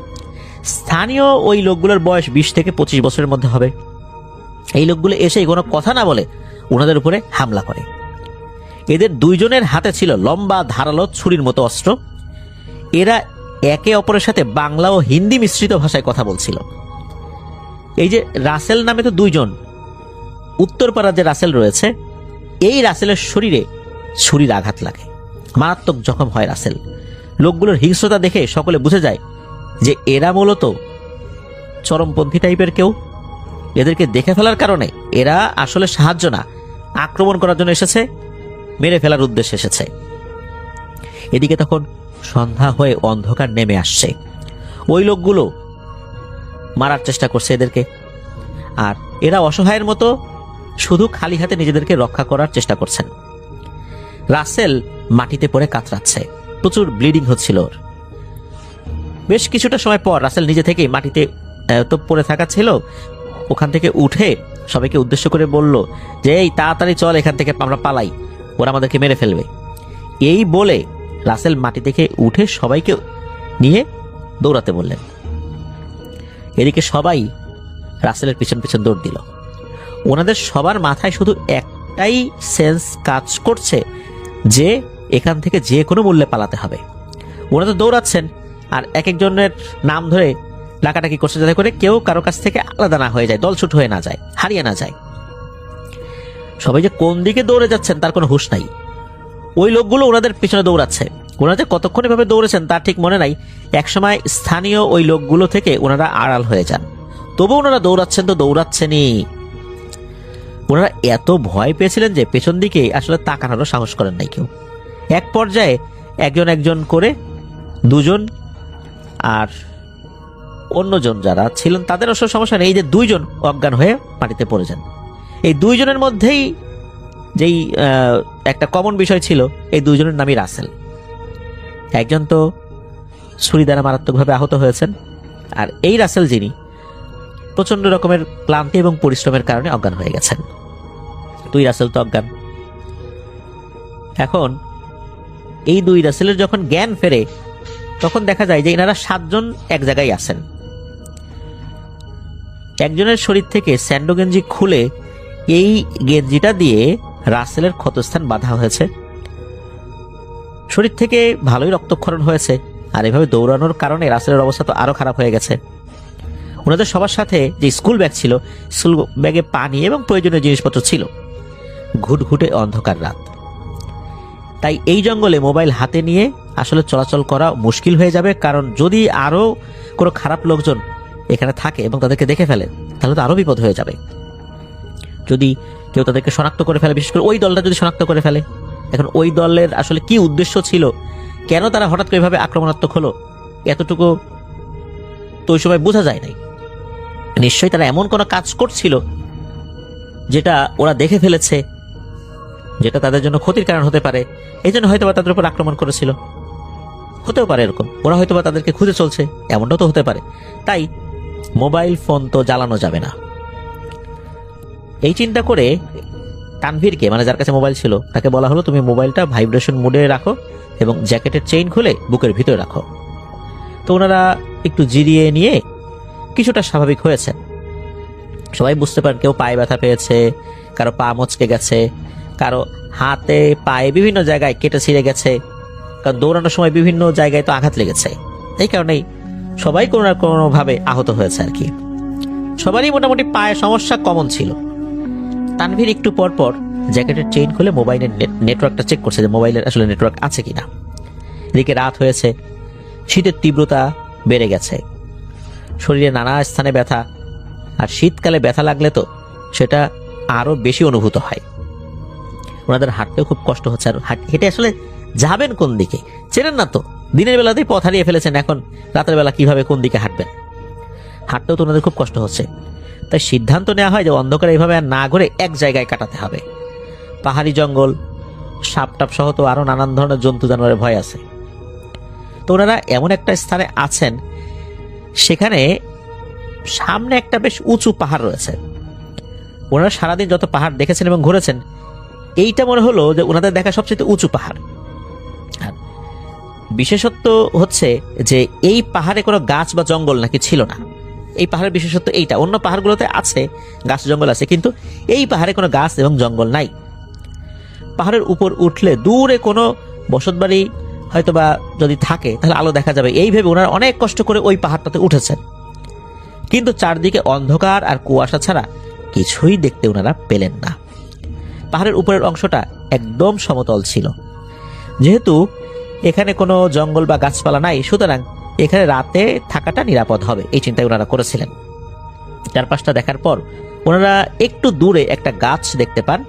স্থানীয় ওই লোকগুলোর বয়স 20 থেকে 25 বছরের মধ্যে হবে। এই লোকগুলো এসে কোনো কথা না বলে ওনাদের উপরে হামলা করে। এদের দুইজনের হাতে ছিল লম্বা ধারালো ছুরির মতো অস্ত্র। এরা একে অপরের সাথে বাংলা ও হিন্দি মিশ্রিত ভাষায় কথা বলছিল। এই যে রাসেল নামে তো দুইজন, উত্তরপাড়ার যে রাসেল রয়েছে, এই রাসেলের শরীরে ছুরির আঘাত লাগে, মারাত্মক জখম হয় রাসেল। লোকগুলোর হিংস্রতা দেখে সকলে বুঝে যায় যে এরা মূলত চরমপন্থী টাইপের কেউ। এদেরকে দেখে ফেলার কারণে এরা আসলে সাহায্য না, আক্রমণ করার জন্য এসেছে, মেরে ফেলার উদ্দেশ্যে এসেছে। এদিকে তখন সন্ধ্যা হয়ে অন্ধকার নেমে আসছে। ওই লোকগুলো মারার চেষ্টা করছে এদেরকে, আর এরা অসহায়ের মতো শুধু খালি হাতে নিজেদেরকে রক্ষা করার চেষ্টা করছেন। রাসেল মাটিতে পড়ে কাতরাচ্ছে, প্রচুর ব্লিডিং হচ্ছিল ওর। বেশ কিছুটা সময় পর রাসেল নিজে থেকেই মাটিতে তো পড়ে থাকা ছিল, ওখান থেকে উঠে সবাইকে উদ্দেশ্য করে বলল যে এই তাড়াতাড়ি চল, এখান থেকে আমরা পালাই, ওরা আমাদেরকে মেরে ফেলবে। এই বলে রাসেল মাটি থেকে উঠে সবাইকে নিয়ে দৌড়াতে বললেন। এদিকে সবাই রাসেলের পিছন পিছন দৌড় দিল। ওনাদের সবার মাথায় শুধু একটাই সেন্স কাজ করছে যে এখান থেকে যে কোনো মূল্যে পালাতে হবে। ওনারা তো দৌড়াচ্ছেন আর এক একজনের নাম ধরে ডাকাডাকি করছে, যাতে করে কেউ কারো কাছ থেকে আলাদা না হয়ে যায়, দলছুট হয়ে না যায়, হারিয়ে না যায়। সবাই যে কোন দিকে দৌড়ে যাচ্ছেন তার কোনো হুঁশ নাই। ওই লোকগুলো ওনাদের পিছনে দৌড়াচ্ছে। ওনারা যে কতক্ষণ এভাবে দৌড়েছেন তার ঠিক মনে নাই। একসময় স্থানীয় ওই লোকগুলো থেকে ওনারা আড়াল হয়ে যান, তবু ওনারা দৌড়াচ্ছেন তো দৌড়াচ্ছেনই। ওনারা এত ভয় পেয়েছিলেন যে পেছন দিকে আসলে তাকানোরও সাহস করেন নাই কেউ। এক পর্যায়ে একজন একজন করে দুজন আর অন্যজন যারা ছিলেন তাদের অবশ্য সমস্যা নেই, এই যে দুইজন অজ্ঞান হয়ে মাটিতে পড়ে যান। এই দুইজনের মধ্যেই যেই একটা কমন বিষয় ছিল, এই দুইজনের নামই রাসেল। একজন তো ছুরি দ্বারা মারাত্মকভাবে আহত হয়েছেন, আর এই রাসেল যিনি প্রচন্ড রকমের ক্লান্তি এবং পরিশ্রমের কারণে অজ্ঞান হয়ে গেছেন। দুই রাসেল তো অজ্ঞান। এখন এই দুই রাসেলের যখন জ্ঞান ফেরে তখন দেখা যায় যে এনারা 7 জন এক জায়গায় আছেন। একজনের শরীর থেকে স্যান্ডো গেঞ্জি খুলে এই গেঞ্জিটা দিয়ে রাসেলের ক্ষতস্থান বাঁধা হয়েছে। শরীর থেকে ভালোই রক্তক্ষরণ হয়েছে, আর এভাবে দৌড়ানোর কারণে রাসেলের অবস্থা তো আরো খারাপ হয়ে গেছে। ওনাদের সবার সাথে যে স্কুল ব্যাগ ছিল, স্কুল ব্যাগে পানি এবং প্রয়োজনীয় জিনিসপত্র ছিল। ঘুটঘুটে অন্ধকার রাত, তাই এই জঙ্গলে মোবাইল হাতে নিয়ে আসলে চলাচল করা মুশকিল হয়ে যাবে, কারণ যদি আরো কোনো খারাপ লোকজন এখানে থাকে এবং তাদেরকে দেখে ফেলে তাহলে তো আরো বিপদ হয়ে যাবে। যদি কেউ তাদেরকে শনাক্ত করে ফেলে, বিশেষ করে ওই দলটা যদি শনাক্ত করে ফেলে, এখন ওই দলের আসলে কি উদ্দেশ্য ছিল, কেন তারা হঠাৎ করে এভাবে আক্রমণাত্মক হলো, এতটুকু তো ওই সময় বোঝা যায় নাই। নিশ্চয়ই তারা এমন কোনো কাজ করছিল যেটা ওরা দেখে ফেলেছে, যেটা তাদের জন্য ক্ষতির কারণ হতে পারে, এই জন্য হয়তো তাদের উপর আক্রমণ করেছিল। হতেও পারে এরকম, ওরা হয়তো তাদেরকে খুঁজে চলছে, এমনটাও তো হতে পারে। তাই মোবাইল ফোন তো জ্বালানো যাবে না, এই চিন্তা করে তানভীরকে, মানে যার কাছে মোবাইল ছিল, তাকে বলা হলো তুমি মোবাইলটা ভাইব্রেশন মোডে রাখো এবং জ্যাকেটের চেইন খুলে বুকের ভিতরে রাখো। তো ওনারা একটু জিরিয়ে নিয়ে কিছুটা স্বাভাবিক হয়েছে। সবাই বুঝতে পারেন কেউ পায়ে ব্যথা পেয়েছে, কারো পা মচকে গেছে, কারো হাতে পায়ে বিভিন্ন জায়গায় কেটে ছিঁড়ে গেছে, কারণ দৌড়ানোর সময় বিভিন্ন জায়গায় তো আঘাত লেগেছে। এই কারণেই সবাই কোনো না কোনো ভাবে আহত হয়েছে আর কি। সবারই মোটামুটি পায়ে সমস্যা কমন ছিল। তানভীর একটু পর পর জ্যাকেটের চেইন খুলে মোবাইলের নেটওয়ার্কটা চেক করছে যে মোবাইলের আসলে নেটওয়ার্ক আছে কিনা। এদিকে রাত হয়েছে, শীতের তীব্রতা বেড়ে গেছে, শরীরে নানা স্থানে ব্যথা, আর শীতকালে ব্যথা লাগলে তো সেটা আরো বেশি অনুভূত হয়। ওনাদের হাঁটতেও খুব কষ্ট হচ্ছে, আর হেঁটে আসলে যাবেন কোন দিকে চেনেন না তো, দিনের বেলাতেই পথ হারিয়ে ফেলেছেন, এখন রাতের বেলা কিভাবে কোন দিকে হাঁটবেন, হাঁটতেও তো ওনাদের খুব কষ্ট হচ্ছে। তাই সিদ্ধান্ত নেওয়া হয় যে অন্ধকারে এইভাবে আর না ঘুরে এক জায়গায় কাটাতে হবে। পাহাড়ি জঙ্গল, সাপ টাপ সহ তো আরো নানান ধরনের জন্তু জানোয়ারের ভয় আছে। তো ওনারা এমন একটা স্থানে আছেন, সেখানে সামনে একটা বেশ উঁচু পাহাড় রয়েছে। ওনারা সারাদিন যত পাহাড় দেখেছেন এবং ঘুরেছেন, এইটা মনে হলো যে ওনাদের দেখা সবচেয়ে উঁচু পাহাড়। আর বিশেষত্ব হচ্ছে যে এই পাহাড়ে কোনো গাছ বা জঙ্গল নাকি ছিল না। এই পাহাড়ের বিশেষত্ব এইটা, অন্য পাহাড়গুলোতে আছে গাছ জঙ্গল আছে, কিন্তু এই পাহাড়ে কোনো গাছ এবং জঙ্গল নাই। পাহাড়ের উপর উঠলে দূরে কোনো বসতবাড়ি হয়তোবা যদি থাকে তাহলে আলো দেখা যাবে, এই ভেবে ওনারা অনেক কষ্ট করে ওই পাহাড়টাতে উঠেছেন। কিন্তু চারদিকে অন্ধকার আর কুয়াশা ছাড়া কিছুই দেখতে ওনারা পেলেন না। পাহাড়ের উপরের অংশটা একদম সমতল ছিল। যেহেতু এখানে কোনো জঙ্গল বা গাছপালা নাই, সুতরাং এখানে রাতে থাকাটা নিরাপদ হবে, এই চিন্তায় ওনারা করেছিলেন। চারপাশটা দেখার পর ওনারা একটু দূরে একটা গাছ দেখতে পান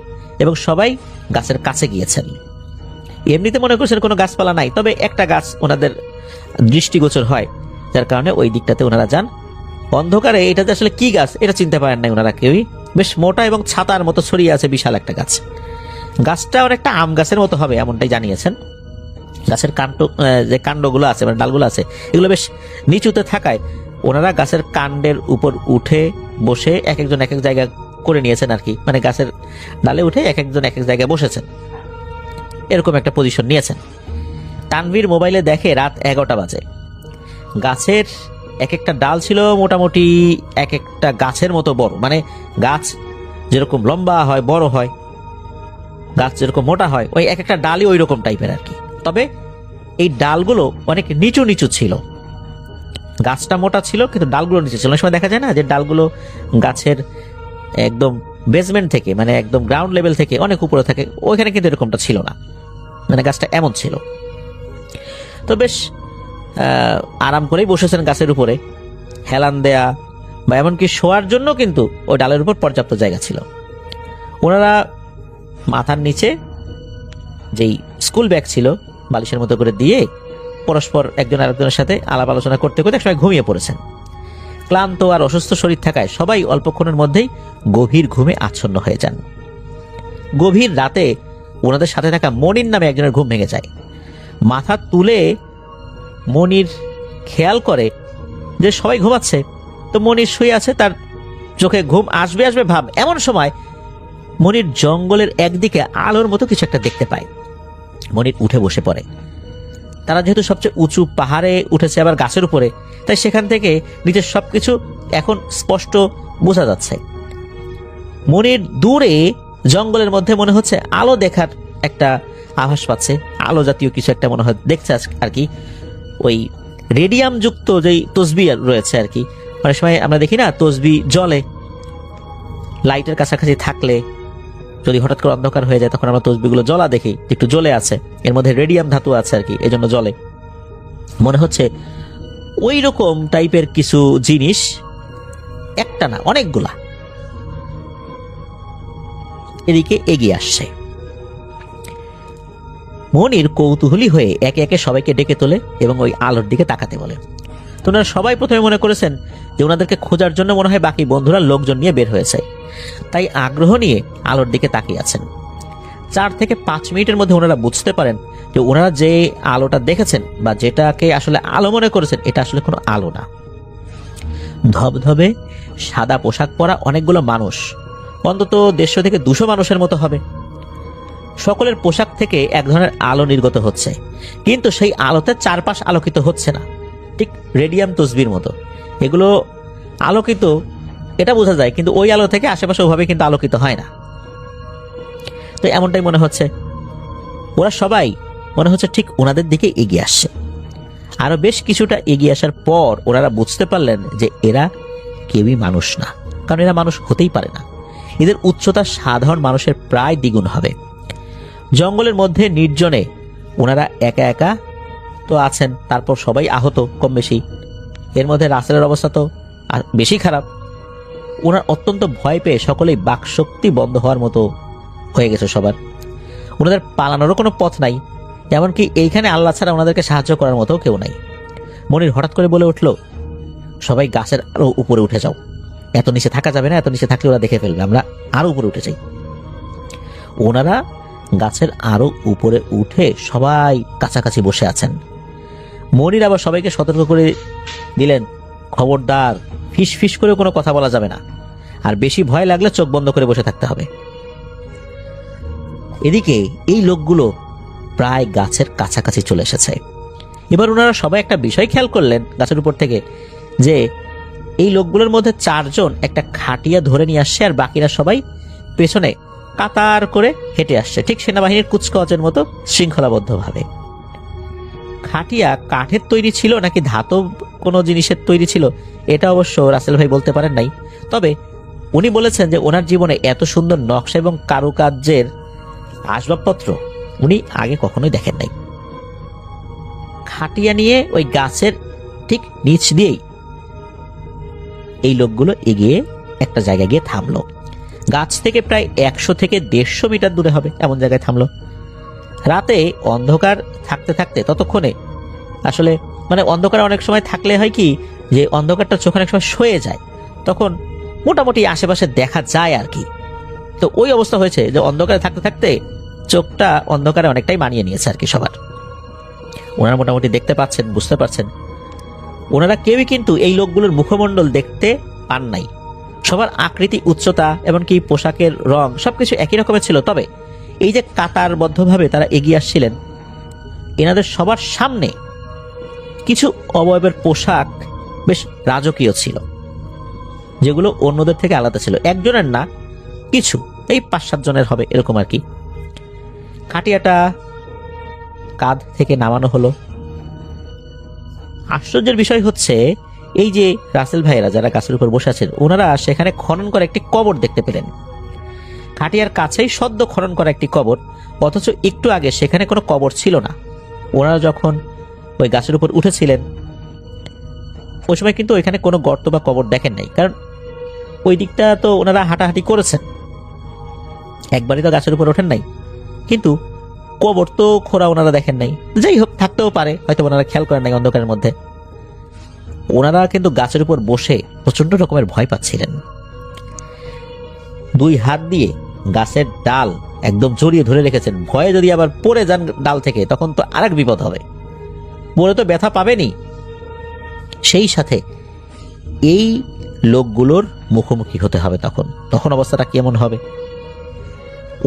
এবং সবাই গাছের কাছে গিয়েছেন। এমনিতে মনে করছেন কোনো গাছপালা নাই, তবে একটা গাছ ওনাদের দৃষ্টিগোচর হয়, যার কারণে ওই দিকটাতে ওনারা যান। অন্ধকারে এটাতে আসলে কি গাছ এটা চিনতে পারেন নাই ওনারা কেউই। বেশ মোটা এবং ছাতার মতো ছড়িয়ে আছে বিশাল একটা গাছ। গাছটা অনেকটা আম গাছের মতো হবে এমনটাই জানিয়েছেন। গাছের যে কাণ্ডগুলো আছে, মানে ডালগুলো আছে, এগুলো বেশ নিচুতে থাকায় ওনারা গাছের কাণ্ডের উপর উঠে বসে এক একজন এক এক জায়গা করে নিয়েছেন আর কি, মানে গাছের ডালে উঠে এক একজন এক এক জায়গায় বসেছেন, এরকম একটা পজিশন নিয়েছেন। তানভীর মোবাইলে দেখে রাত 11টা বাজে। গাছের এক একটা ডাল ছিল মোটামুটি এক একটা গাছের মতো বড়, মানে গাছ যেরকম লম্বা হয় বড় হয়, গাছ যেরকম মোটা হয়, ওই এক একটা ডালই ওই রকম টাইপের আর কি। তবে এই ডালগুলো অনেক নিচু নিচু ছিল। গাছটা মোটা ছিল কিন্তু ডালগুলো নিচু ছিল। অনেক সময় দেখা যায় না যে ডালগুলো গাছের একদম বেসমেন্ট থেকে, মানে একদম গ্রাউন্ড লেভেল থেকে অনেক উপরে থাকে, ওইখানে কিন্তু এরকমটা ছিল না, মানে গাছটা এমন ছিল। তো বেশ আরাম করেই বসেছেন গাছের উপরে, হেলান দেয়া বা এমনকি শোয়ার জন্য কিন্তু ওই ডালের উপর পর্যাপ্ত জায়গা ছিল। ওনারা মাথার নিচে যেই স্কুল ব্যাগ ছিল বালিশের মতো করে দিয়ে পরস্পর একজন আরেকজনের সাথে আলাপ আলোচনা করতে করতে একসময় ঘুমিয়ে পড়েছেন। ক্লান্ত আর অসুস্থ শরীর থাকায় সবাই অল্পক্ষণের মধ্যেই গভীর ঘুমে আচ্ছন্ন হয়ে যান। গভীর রাতে ওনাদের সাথে থাকা মনির নামে একজনের ঘুম ভেঙে যায়। মাথা তুলে মনির খেয়াল করে যে সবাই ঘুমাচ্ছে, তো মনির শুয়ে আছে, তার চোখে ঘুম আসবে আসবে ভাব। এমন সময় মনির জঙ্গলের একদিকে আলোর মতো কিছু একটা দেখতে পায়। মনির উঠে বসে পড়ে। তারা যেহেতু সবচেয়ে উঁচু পাহাড়ে উঠেছে, আবার গাছের উপরে, তাই সেখান থেকে নিচের সবকিছু এখন স্পষ্ট বোঝা যাচ্ছে। মনির দূরে জঙ্গলের মধ্যে মনে হচ্ছে আলো দেখার একটা আভাস পাচ্ছে, আলো জাতীয় কিছু একটা মনে হয় দেখছে আর কি। ওই রেডিয়াম যুক্ত যেই তসবি রয়েছে আর কি, অনেক সময় আমরা দেখি না তসবি জলে, লাইটের কাছাকাছি থাকলে যদি হঠাৎ করে অন্ধকার হয়ে যায় তখন আমরা তসবিগুলো জ্বলা দেখি, একটু জ্বলে আছে, এর মধ্যে রেডিয়াম ধাতু আছে আর কি, এই জন্য জ্বলে। মনে হচ্ছে ওই রকম টাইপের কিছু জিনিস, একটা না অনেকগুলা, এদিকে এগিয়ে আসছে। মনির কৌতূহলী হয়ে একে একে সবাইকে ডেকে তোলে এবং ওই আলোর দিকে তাকাতে বলে। তো ওনারা সবাই প্রথমে মনে করেছেন যে ওনাদেরকে খোঁজার জন্য মনে হয় বাকি বন্ধুরা লোকজন নিয়ে বের হয়েছে, তাই আগ্রহ নিয়ে আলোর দিকে তাকিয়ে আছেন। 4 থেকে 5 মিনিটের মধ্যে ওনারা বুঝতে পারেন যে ওনারা যে আলোটা দেখেছেন বা যেটাকে আসলে আলো মনে করেছেন এটা আসলে কোনো আলো না। ধবধবে সাদা পোশাক পরা অনেকগুলো মানুষ, অন্তত 150 থেকে 200 মানুষের মতো হবে। সকলের পোশাক থেকে এক ধরনের আলো নির্গত হচ্ছে, কিন্তু সেই আলোতে চারপাশ আলোকিত হচ্ছে না, ঠিক রেডিয়াম তসবির মতো। এগুলো আলোকিত এটা বোঝা যায়, কিন্তু ওই আলো থেকে আশেপাশে ওভাবে কিন্তু আলোকিত হয় না। তো এমনটাই মনে হচ্ছে। ওরা সবাই মনে হচ্ছে ঠিক ওনাদের দিকে এগিয়ে আসছে। আরো বেশ কিছুটা এগিয়ে আসার পর ওনারা বুঝতে পারলেন যে এরা কেউই মানুষ না, কারণ এরা মানুষ হতেই পারে না। এদের উচ্চতা সাধারণ মানুষের প্রায় দ্বিগুণ হবে। জঙ্গলের মধ্যে নির্জনে ওনারা একা একা তো আছেন, তারপর সবাই আহত কম বেশি। এর মধ্যে রাসেলের অবস্থা তো আর বেশি খারাপ। ওনার অত্যন্ত ভয় পেয়ে সকলেই বাকশক্তি বন্ধ হওয়ার মতো হয়ে গেছে সবার। ওনাদের পালানোরও কোনো পথ নাই, এমনকি এইখানে আল্লাহ ছাড়া ওনাদেরকে সাহায্য করার মতো কেউ নাই। মনির হঠাৎ করে বলে উঠল, সবাই গাছের আরো উপরে উঠে যাও, এত নিচে থাকা যাবে না, এত নিচে থাকলে ওরা দেখে ফেলবে, আমরা আরো উপরে উঠে যাই। ওনারা গাছের আরো উপরে উঠে সবাই কাছাকাছি বসে আছেন। মনির আবার সবাইকে সতর্ক করে দিলেন, খবরদার ফিস ফিস করে কোনো কথা বলা যাবে না, আর বেশি ভয় লাগলে চোখ বন্ধ করে বসে থাকতে হবে। এদিকে এই লোকগুলো প্রায় গাছের কাছাকাছি চলে এসেছে। এবার ওনারা সবাই একটা বিষয় খেয়াল করলেন গাছের উপর থেকে, যে এই লোকগুলোর মধ্যে 4 জন একটা খাটিয়া ধরে নিয়ে আসছে, আর বাকিরা সবাই পেছনে কাতার করে হেঁটে আসছে, ঠিক সেনাবাহিনীর কুচকাওয়াজের মতো শৃঙ্খলাবদ্ধভাবে। খাটিয়া কাঠের তৈরি ছিল নাকি ধাতব কোনো জিনিসের তৈরি ছিল এটা অবশ্য রাসেল ভাই বলতে পারেন নাই, তবে উনি বলেছেন যে ওনার জীবনে এত সুন্দর নকশা এবং কারুকার্যের আসবাবপত্র উনি আগে কখনোই দেখেন নাই। খাটিয়া নিয়ে ওই গাছের ঠিক নিচ দিয়েই এই লোকগুলো এগিয়ে একটা জায়গায় গিয়ে থামলো। গাছ থেকে প্রায় 100 থেকে 150 মিটার দূরে হবে এমন জায়গায় থামলো। রাতে অন্ধকার থাকতে থাকতে ততক্ষণে আসলে মানে অন্ধকার অনেক সময় থাকলে হয় কি যে অন্ধকারটা চোখ অনেক সময় সয়ে যায়, তখন মোটামুটি আশেপাশে দেখা যায় আর কি। তো ওই অবস্থা হয়েছে যে অন্ধকারে থাকতে থাকতে চোখটা অন্ধকারে অনেকটাই মানিয়ে নিয়েছে আর কি সবার। ওনারা মোটামুটি দেখতে পাচ্ছেন, বুঝতে পারছেন। ওনারা কেউই কিন্তু এই লোকগুলোর মুখমণ্ডল দেখতে পান নাই। সবার আকৃতি, উচ্চতা, এমনকি পোশাকের রং সবকিছু একই রকমের ছিল। তবে এই যে কাতারবদ্ধভাবে তারা এগিয়ে আসছিলেন, এনাদের সবার সামনে কিছু অবয়বের পোশাক বেশ রাজকীয় ছিল, যেগুলো অন্যদের থেকে আলাদা ছিল। একজনের না, কিছু এই 5-7 জনের হবে এরকম আর কি। খাটিয়াটা কাঁধ থেকে নামানো হলো। আশ্চর্যের বিষয় হচ্ছে এই যে রাসেল ভাইয়েরা যারা গাছের উপর বসে আছেন, ওনারা সেখানে খনন করা একটি কবর দেখতে পেলেন। খাটিয়ার কাছেই সদ্য খনন করা একটি কবর, অথচ একটু আগে সেখানে কোনো কবর ছিল না। ওনারা যখন ওই গাছের উপর উঠেছিলেন ওই সময় কিন্তু ওইখানে কোনো গর্ত বা কবর দেখেন নাই, কারণ ওই দিকটা তো ওনারা হাঁটাহাঁটি করেছেন, একবারই তো গাছের উপর ওঠেন নাই। কিন্তু কবর তো খোঁড়া ওনারা দেখেন নাই। যাই হোক, থাকতেও পারে, হয়তো ওনারা খেয়াল করেন নাই অন্ধকারের মধ্যে। ওনারা কিন্তু গাছের উপর বসে প্রচন্ড রকমের ভয় পাচ্ছিলেন। 2 হাত দিয়ে গাছের ডাল একদম জড়িয়ে ধরে রেখেছেন। ভয়ে যদি আবার পড়ে যান ডাল থেকে তখন তো আরেক বিপদ হবে, পড়ে তো ব্যথা পাবেনই। সেই সাথে এই লোকগুলোর মুখোমুখি হতে হবে, তখন অবস্থাটা কেমন হবে।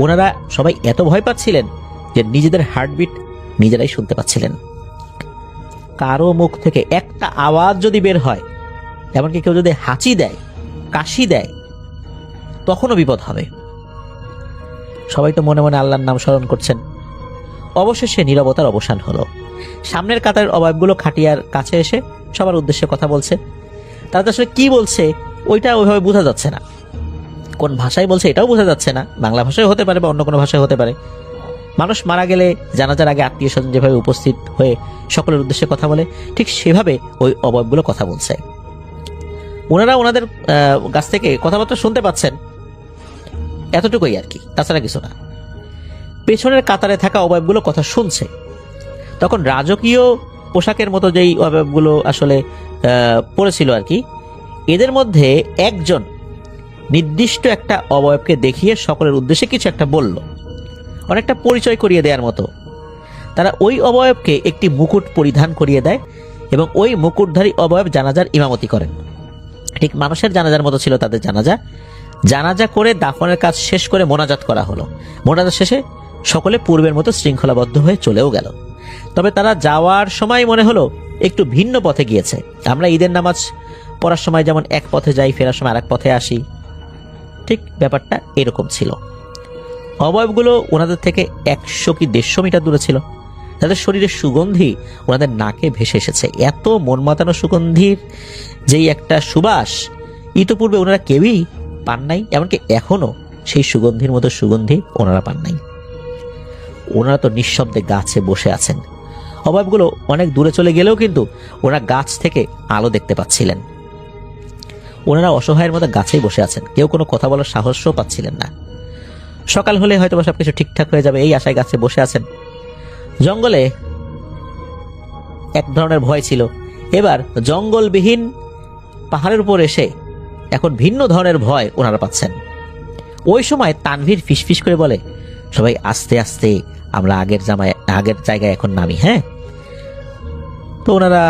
ওনারা সবাই এত ভয় পাচ্ছিলেন যে নিজেদের হার্টবিট নিজেরাই শুনতে পাচ্ছিলেন। কারো মুখ থেকে একটা আওয়াজ যদি বের হয়, এমনকি কেউ যদি হাঁচি দেয়, কাশি দেয়, তখনও বিপদ হবে। সবাই তো মনে মনে আল্লাহর নাম স্মরণ করছেন। অবশেষে নীরবতার অবসান হলো। সামনের কাতারের অবয়বগুলো খাটিয়ার কাছে এসে সবার উদ্দেশ্যে কথা বলছে। তারা আসলে কি বলছে ওইটা ওইভাবে বোঝা যাচ্ছে না, কোন ভাষায় বলছে এটাও বোঝা যাচ্ছে না। বাংলা ভাষায় হতে পারে বা অন্য কোনো ভাষায় হতে পারে। মানুষ মারা গেলে জানাজার আগে আত্মীয় স্বজন যেভাবে উপস্থিত হয়ে সকলের উদ্দেশ্যে কথা বলে, ঠিক সেভাবে ওই অবয়বগুলো কথা বলছে। ওনারা ওনাদের কাছ থেকে কথাবার্তা শুনতে পাচ্ছেন, এতটুকুই আর কি, তাছাড়া কিছু না। পেছনের কাতারে থাকা অবয়বগুলো কথা শুনছে। তখন রাজকীয় পোশাকের মতো যেই অবয়বগুলো আসলে পড়েছিল আর কি, এদের মধ্যে একজন নির্দিষ্ট একটা অবয়বকে দেখিয়ে সকলের উদ্দেশ্যে কিছু একটা বলল, অনেকটা পরিচয় করিয়ে দেওয়ার মতো। তারা ওই অবয়বকে একটি মুকুট পরিধান করিয়ে দেয় এবং ওই মুকুটধারী অবয়ব জানাজার ইমামতি করেন। ঠিক মানুষের জানাজার মতো ছিল তাদের জানাজা। জানাজা করে দাফনের কাজ শেষ করে মোনাজাত করা হলো। মোনাজাত শেষে সকলে পূর্বের মতো শৃঙ্খলাবদ্ধ হয়ে চলেও গেল। তবে তারা যাওয়ার সময় মনে হলো একটু ভিন্ন পথে গিয়েছে। আমরা ঈদের নামাজ পড়ার সময় যেমন এক পথে যাই, ফেরার সময় আরেক পথে আসি, ঠিক ব্যাপারটা এরকম ছিল। অবয়বগুলো ওনাদের থেকে 100 কি 150 মিটার দূরে ছিল। তাদের শরীরের সুগন্ধি ওনাদের নাকে ভেসে এসেছে। এত মন মাতানো সুগন্ধির যেই একটা সুবাস ইতোপূর্বে ওনারা কেউই পান নাই, এমনকি এখনো সেই সুগন্ধির মতো সুগন্ধি ওনারা পান নাই। ওনারা তো নিঃশব্দে গাছে বসে আছেন। অবয়বগুলো অনেক দূরে চলে গেলেও কিন্তু ওনারা গাছ থেকে আলো দেখতে পাচ্ছিলেন। ওনারা অসহায়ের মতো গাছেই বসে আছেন, কেউ কোনো কথা বলার সাহসও পাচ্ছিলেন না। সকাল হলে হয়তো সবকিছু ঠিকঠাক হয়ে যাবে এই আশায় গাছে বসে আছেন। জঙ্গলে এক ধরনের ভয় ছিল, এবার জঙ্গলবিহীন পাহাড়ের উপর এসে এখন ভিন্ন ধরনের ভয় ওনারা পাচ্ছেন। ওই সময় তানভীর ফিসফিস করে বলে, সবাই আস্তে আস্তে আমরা আগের জায়গায় এখন নামি। হ্যাঁ, তো ওনারা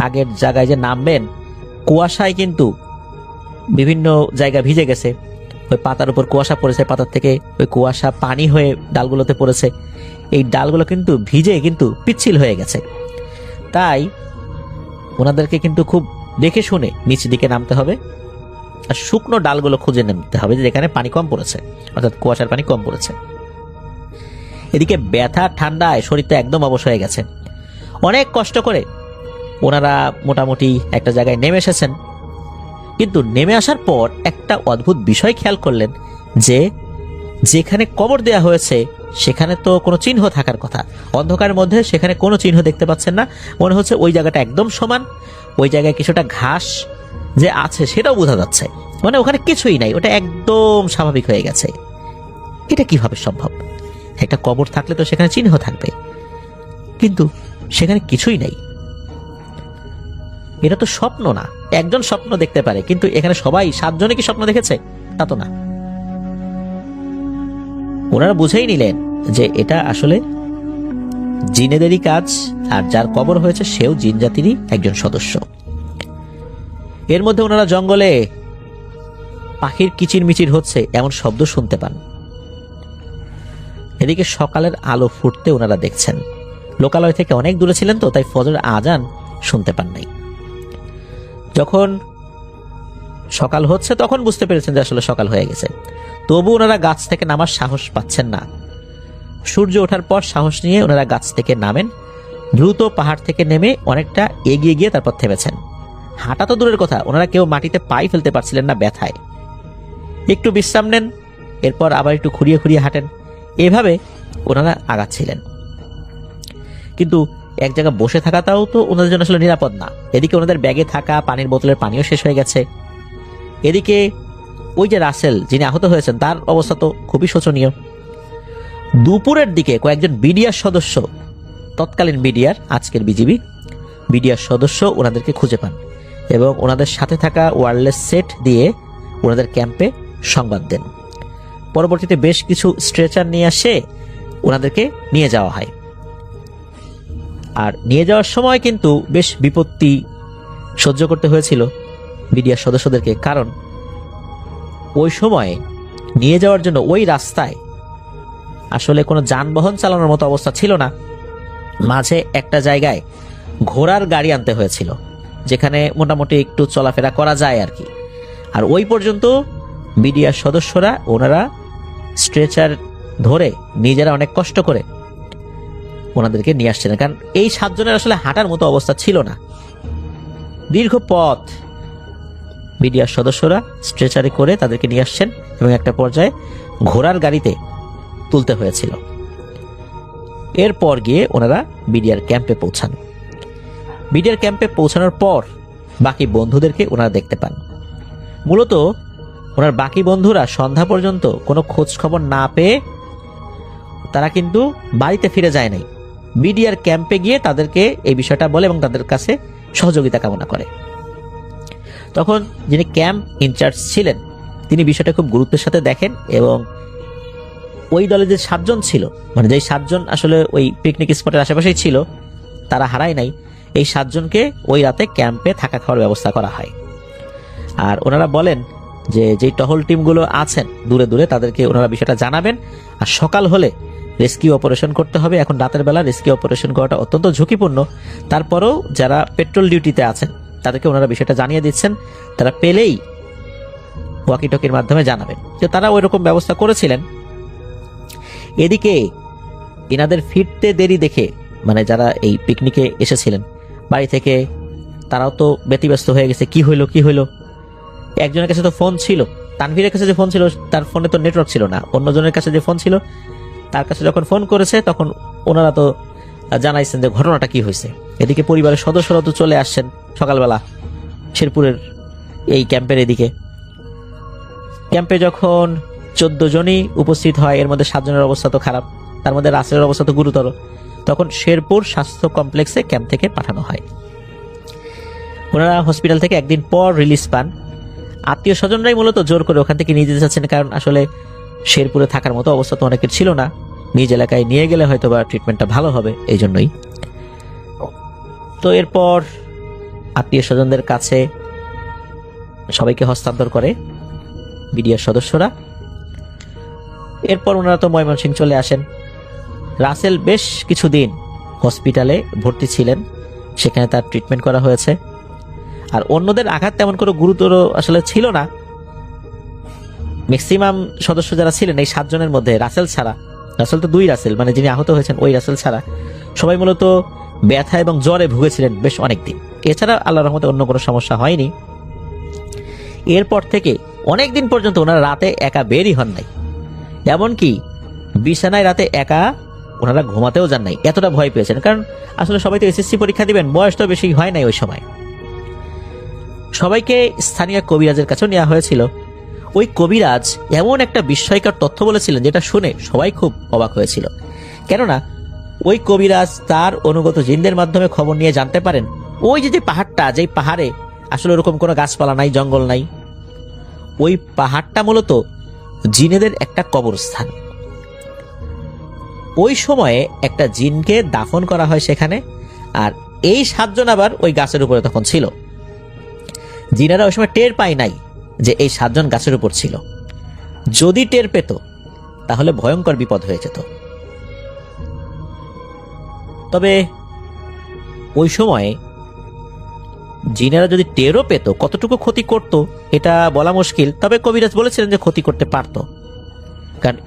আগের জায়গায় যে নামবেন, কুয়াশায় কিন্তু বিভিন্ন জায়গা ভিজে গেছে। ওই পাতার উপর কুয়াশা পড়েছে, পাতার থেকে ওই কুয়াশা পানি হয়ে ডালগুলোতে পড়েছে। এই ডালগুলো কিন্তু ভিজে কিন্তু পিচ্ছিল হয়ে গেছে। তাই ওনাদেরকে কিন্তু খুব দেখে শুনে নিচের দিকে নামতে হবে, আর শুকনো ডালগুলো খুঁজে নামতে হবে যেখানে পানি কম পড়েছে, অর্থাৎ কুয়াশার পানি কম পড়েছে। এদিকে ব্যথা ঠান্ডায় শরীরটা একদম অবশ হয়ে গেছে। অনেক কষ্ট করে ওনারা মোটামুটি একটা জায়গায় নেমে এসেছেন। কিন্তু নেমে আসার পর একটা অদ্ভুত বিষয় খেয়াল করলেন যে যেখানে কবর দেয়া হয়েছে সেখানে তো কোনো চিহ্ন থাকার কথা, অন্ধকারের মধ্যে সেখানে কোনো চিহ্ন দেখতে পাচ্ছেন না। মনে হচ্ছে ওই জায়গাটা একদম সমান, ওই জায়গায় কিছুটা ঘাস যে আছে সেটাও বোঝা যাচ্ছে, মানে ওখানে কিছুই নাই, ওটা একদম স্বাভাবিক হয়ে গেছে। এটা কিভাবে সম্ভব? একটা কবর থাকলে তো সেখানে চিহ্ন থাকবে, কিন্তু সেখানে কিছুই নাই। এটা তো স্বপ্ন না, একজন স্বপ্ন দেখতে পারে, কিন্তু এখানে সবাই 7 জনে কি স্বপ্ন দেখেছে? তা তো না। ওনারা বুঝেই নিলেন যে এটা আসলে জিনেদেরই কাজ, আর যার কবর হয়েছে সেও জিন জাতিরই একজন সদস্য। এর মধ্যে ওনারা জঙ্গলে পাখির কিচিরমিচির হচ্ছে এমন শব্দ শুনতে পান। এদিকে সকালের আলো ফুটতে ওনারা দেখছেন। লোকালয় থেকে অনেক দূরে ছিলেন তো, তাই ফজরের আজান শুনতে পান নাই। যখন সকাল হচ্ছে তখন বুঝতে পেরেছেন যে আসলে সকাল হয়ে গেছে। তবু ওনারা গাছ থেকে নামার সাহস পাচ্ছেন না। সূর্য ওঠার পর সাহস নিয়ে ওনারা গাছ থেকে নামেন। দ্রুত পাহাড় থেকে নেমে অনেকটা এগিয়ে গিয়ে তারপর থেমেছেন। হাঁটা তো দূরের কথা, ওনারা কেউ মাটিতে পাই ফেলতে পারছিলেন না ব্যথায়। একটু বিশ্রাম নেন, এরপর আবার একটু খুঁড়িয়ে খুঁড়িয়ে হাঁটেন। এভাবে ওনারা আগাচ্ছিলেন। কিন্তু এক জায়গায় বসে থাকাটাও তো ওনাদের জন্য আসলে নিরাপদ না। এদিকে ওনাদের ব্যাগে থাকা পানির বোতলের পানিও শেষ হয়ে গেছে। এদিকে ওই যে রাসেল যিনি আহত হয়েছেন তার অবস্থা তো খুবই শোচনীয়। দুপুরের দিকে কয়েকজন বিডিআর সদস্য, তৎকালীন বিডিআর, আজকের বিজিবি বিডিআর সদস্য ওনাদেরকে খুঁজে পান এবং ওনাদের সাথে থাকা ওয়্যারলেস সেট দিয়ে ওনাদের ক্যাম্পে সংবাদ দেন। পরবর্তীতে বেশ কিছু স্ট্রেচার নিয়ে আসে ওনাদেরকে নিয়ে যাওয়া হয়। আর নিয়ে যাওয়ার সময় কিন্তু বেশ বিপত্তি সহ্য করতে হয়েছিল বিডিআর সদস্যদেরকে, কারণ ওই সময় নিয়ে যাওয়ার জন্য ওই রাস্তায় আসলে কোনো যানবাহন চালানোর মতো অবস্থা ছিল না। মাঝে একটা জায়গায় ঘোড়ার গাড়ি আনতে হয়েছিল, যেখানে মোটামুটি একটু চলাফেরা করা যায় আর কি। আর ওই পর্যন্ত বিডিআর সদস্যরা ওনারা স্ট্রেচার ধরে নিজেরা অনেক কষ্ট করে ওনাদেরকে নিয়ে আসছিলেন, কারণ এই 7 জনের আসলে হাঁটার মতো অবস্থা ছিল না। দীর্ঘ পথ বিডিআর সদস্যরা স্ট্রেচারে করে তাদেরকে নিয়ে আসছেন এবং একটা পর্যায়ে ঘোড়ার গাড়িতে তুলতে হয়েছিল। এরপর গিয়ে ওনারা বিডিআর ক্যাম্পে পৌঁছান। বিডিআর ক্যাম্পে পৌঁছানোর পর বাকি বন্ধুদেরকে ওনারা দেখতে পান। মূলত ওনার বাকি বন্ধুরা সন্ধ্যা পর্যন্ত কোনো খোঁজ খবর না পেয়ে তারা কিন্তু বাড়িতে ফিরে যায় নাই, বিডিআর ক্যাম্পে গিয়ে তাদেরকে এই বিষয়টা বলে এবং তাদের কাছে সহযোগিতা কামনা করে। তখন যিনি ক্যাম্প ইনচার্জ ছিলেন তিনি বিষয়টা খুব গুরুত্বের সাথে দেখেন এবং ওই দলে যে 7 জন ছিল, মানে যেই 7 জন আসলে ওই পিকনিক স্পটের আশেপাশেই ছিল, তারা হারায় নাই, এই 7 জনকে ওই রাতে ক্যাম্পে থাকা খাওয়ার ব্যবস্থা করা হয়। আর ওনারা বলেন যে যেই টহল টিমগুলো আছেন দূরে দূরে তাদেরকে ওনারা বিষয়টা জানাবেন, আর সকাল হলে রেস্কিউ অপারেশন করতে হবে। এখন রাতের বেলা রেস্কিউ অপারেশন করাটা অত্যন্ত ঝুঁকিপূর্ণ, তারপরেও যারা পেট্রোল ডিউটিতে আছেন তাদেরকে ওনারা বিষয়টা জানিয়ে দিচ্ছেন, তারা পেলেই ওয়াকিটকির মাধ্যমে জানাবেন, যে তারা ওই রকম ব্যবস্থা করেছিলেন। এদিকে এনাদের ফিরতে দেরি দেখে, মানে যারা এই পিকনিকে এসেছিলেন বাড়ি থেকে, তারাও তো ব্যতিব্যস্ত হয়ে গেছে, কি হইলো। একজনের কাছে তো ফোন ছিল, তানভীরের কাছে যে ফোন ছিল তার ফোনে তো নেটওয়ার্ক ছিল না, অন্যজনের কাছে যে ফোন ছিল তার কাছে যখন ফোন করেছে তখন ওনারা তো জানাইছেন যে ঘটনাটা কি হয়েছে। এদিকে পরিবারের সদস্যরা তো চলে আসছেন সকালবেলা শেরপুরের এই ক্যাম্পের এদিকে। ক্যাম্পে যখন 14 জনই উপস্থিত হয়, এর মধ্যে 7 জনের অবস্থা তো খারাপ, তার মধ্যে রাসেলের অবস্থা তো গুরুতর, তখন শেরপুর স্বাস্থ্য কমপ্লেক্সে ক্যাম্প থেকে পাঠানো হয়। ওনারা হসপিটাল থেকে একদিন পর রিলিজ পান। আত্মীয় স্বজনরাই মূলত জোর করে ওখান থেকে নিয়ে যেতে চাচ্ছেন, কারণ আসলে শেরপুরে থাকার মতো অবস্থা তো অনেকের ছিল না, নিজ এলাকায় নিয়ে গেলে হয়তো বা ট্রিটমেন্টটা ভালো হবে, এই জন্যই। তো এরপর আত্মীয় স্বজনদের কাছে সবাইকে হস্তান্তর করে বিডিআর সদস্যরা। এরপর ওনারা তো ময়মনসিংহ চলে আসেন। রাসেল বেশ কিছুদিন হসপিটালে ভর্তি ছিলেন, সেখানে তার ট্রিটমেন্ট করা হয়েছে। আর অন্যদের আঘাত তেমন কোনো গুরুতর আসলে ছিল না। ম্যাক্সিমাম সদস্য যারা ছিলেন এই 7 জনের মধ্যে রাসেল ছাড়া, রাসেল তো 2 রাসেল, মানে যিনি আহত হয়েছেন ওই রাসেল ছাড়া সবাই মূলত ব্যথা এবং জ্বরে ভুগেছিলেন বেশ অনেকদিন। এছাড়া আল্লাহর রহমতে অন্য কোনো সমস্যা হয়নি। এরপর থেকে অনেক দিন পর্যন্ত ওনারা রাতে একা বেরই হন নাই, এমনকি বিছানায় রাতে একা ওনারা ঘুমাতেও যান নাই, এতটা ভয় পেয়েছেন। কারণ আসলে সবাই তো এসএসসি পরীক্ষা দিবেন, বয়স তো বেশি হয় নাই ওই সময়। সবাইকে স্থানীয় কবিরাজের কাছেও নেওয়া হয়েছিল। ওই কবিরাজ এমন একটা বিস্ময়কর তথ্য বলেছিলেন যেটা শুনে সবাই খুব অবাক হয়েছিল। কেননা ওই কবিরাজ তার অনুগত জিনদের মাধ্যমে খবর নিয়ে জানতে পারেন ওই যে পাহাড়টা, যেই পাহাড়ে আসলে ওরকম কোনো গাছপালা নাই, জঙ্গল নাই, ওই পাহাড়টা মূলত জিনেদের একটা কবরস্থান। ওই সময়ে একটা জিনকে দাফন করা হয় সেখানে, আর এই 7 জন আবার ওই গাছের উপরে তখন ছিল। জিনেরা ওই সময় টের পায় নাই যে এই 7 জন গাছের উপর ছিল, যদি টের পেত তাহলে ভয়ঙ্কর বিপদ হয়ে যেত। তবে ওই সময় জিনেরা যদি টেরও পেত, কতটুকু ক্ষতি করত এটা বলা মুশকিল। তবে কবিরাজ বলেছিলেন যে ক্ষতি করতে পারত, কারণ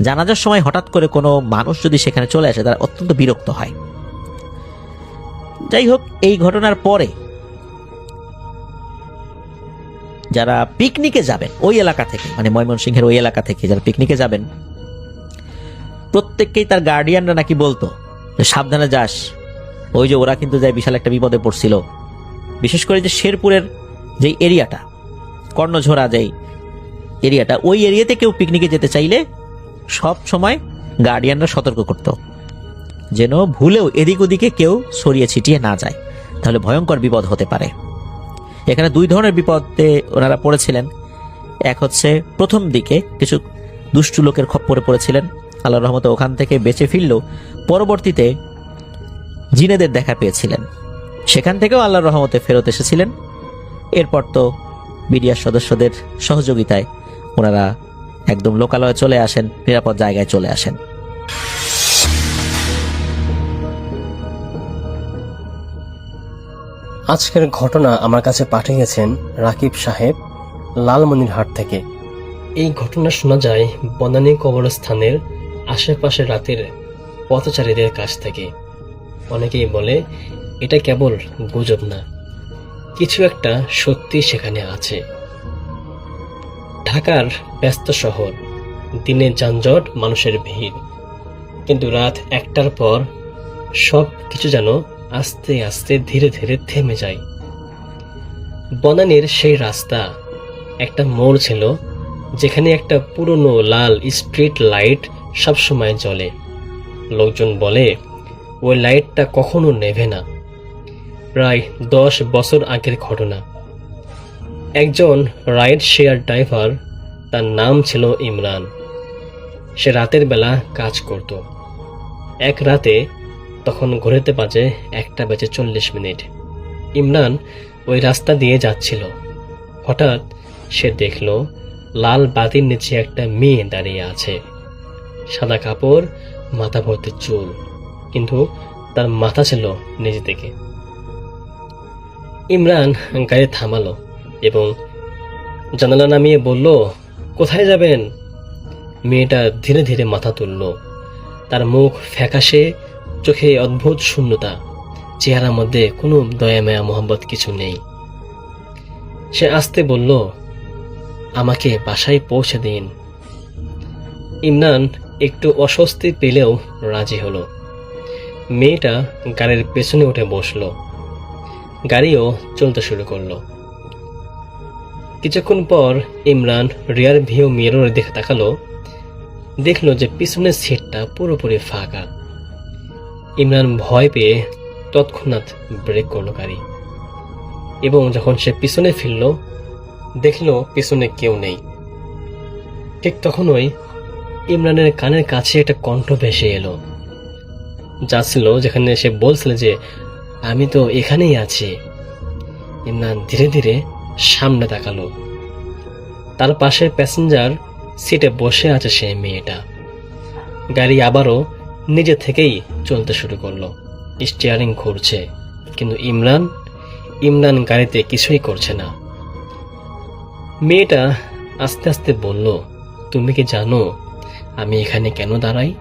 জানাজার সময় হঠাৎ করে কোনো মানুষ যদি সেখানে চলে আসে তারা অত্যন্ত বিরক্ত হয়। যাই হোক, এই ঘটনার পরে যারা পিকনিকে যাবেন ওই এলাকা থেকে, মানে ময়মনসিংহের ওই এলাকা থেকে যারা পিকনিকে যাবেন, প্রত্যেককেই তার গার্ডিয়ানরা নাকি বলতো যে সাবধানে যাস, ওই যে ওরা কিন্তু যায় বিশাল একটা বিপদে পড়ছিল। বিশেষ করে যে শেরপুরের যে এরিয়াটা, কর্ণঝোড়া যেই এরিয়াটা, ওই এরিয়াতে কেউ পিকনিকে যেতে চাইলে সব সময় গার্ডিয়ানরা সতর্ক করত যেন ভুলেও এদিক ওদিকে কেউ ছড়িয়ে ছিটিয়ে না যায়, তাহলে ভয়ঙ্কর বিপদ হতে পারে। এখানে 2 ধরনের বিপদে ওনারা পড়েছিলেন। এক হচ্ছে প্রথম দিকে কিছু দুষ্টু লোকের খপ্পরে পড়েছিলেন, আল্লাহর রহমতে ওখান থেকে বেঁচে ফিরলেও পরবর্তীতে জিনেদের দেখা পেয়েছিলেন, সেখান থেকেও আল্লাহর রহমতে ফেরত এসেছিলেন। এরপর তো বিডিআর সদস্যদের সহযোগিতায় ওনারা একদম লোকালয়ে চলে আসেন, নিরাপদ জায়গায় চলে আসেন। আজকের ঘটনা আমার কাছে পাঠিয়েছেন রাকিব সাহেব লালমনিরহাট থেকে। এই ঘটনা শোনা যায় বনানী কবরস্থানের আশেপাশে রাতের পথচারীদের কাছ থেকে। অনেকেই বলে এটা কেবল গুজব না, কিছু একটা সত্যি সেখানে আছে। ঢাকার ব্যস্ত শহর, দিনে যানজট, মানুষের ভিড়, কিন্তু রাত 1টার পর সব কিছু যেন আস্তে আস্তে ধীরে ধীরে থেমে যায়। বনানীর সেই রাস্তা, একটা মোড় ছিল যেখানে একটা পুরনো লাল স্ট্রিট লাইট সবসময় জ্বলে। লোকজন বলে ওই লাইটটা কখনো নেভে না। প্রায় 10 বছর আগের ঘটনা। একজন রাইড শেয়ার ড্রাইভার, তার নাম ছিল ইমরান। সে রাতের বেলা কাজ করত। এক রাতে, তখন ঘড়িতে বাজে 1:40। ইমরান ওই রাস্তা দিয়ে যাচ্ছিল। হঠাৎ সে দেখল লাল বাতির নিচে একটা মেয়ে দাঁড়িয়ে আছে। সাদা কাপড়, মাথা ভর্তি চুল, কিন্তু তার মাথা ছিল নিচে দিকে। ইমরান গাড়ি থামালো এবং জানালা নামিয়ে বলল, কোথায় যাবেন? মেয়েটা ধীরে ধীরে মাথা তুলল। তার মুখ ফ্যাকাশে, চোখে অদ্ভুত শূন্যতা, চেহারার মধ্যে কোনো দয়া মায়া মোহাম্মত কিছু নেই। সে আস্তে বলল, আমাকে বাসায় পৌঁছে দিন। ইমরান একটু অস্বস্তি পেলেও রাজি হলো। মেয়েটা গাড়ির পেছনে উঠে বসলো। গাড়িও চলতে শুরু করলো। কিছুক্ষণ পর ইমরান রিয়ার ভিউ মিরর দেখে তাকালো। দেখলো যে পিছনের সিটটা পুরোপুরি ফাঁকা। ইমরান ভয় পেয়ে তৎক্ষণাৎ ব্রেক করলো গাড়ি, এবং যখন সে পিছনে ফিরল, দেখলো পিছনে কেউ নেই। ঠিক তখনই ইমরানের কানের কাছে একটা কণ্ঠ ভেসে এলো, যা ছিল যেখানে সে বলছিল যে আমি তো এখানেই আছি। ইমরান ধীরে ধীরে সামনে তাকালো। তার পাশে প্যাসেঞ্জার সিটে বসে আছে সেই মেয়েটা। গাড়ি আবারও নিজে থেকেই চলতে শুরু করলো। স্টিয়ারিং ঘুরছে, কিন্তু ইমরান গাড়িতে কিছুই করছে না। মেয়েটা আস্তে আস্তে বলল, তুমি কি জানো আমি এখানে কেন দাঁড়াই?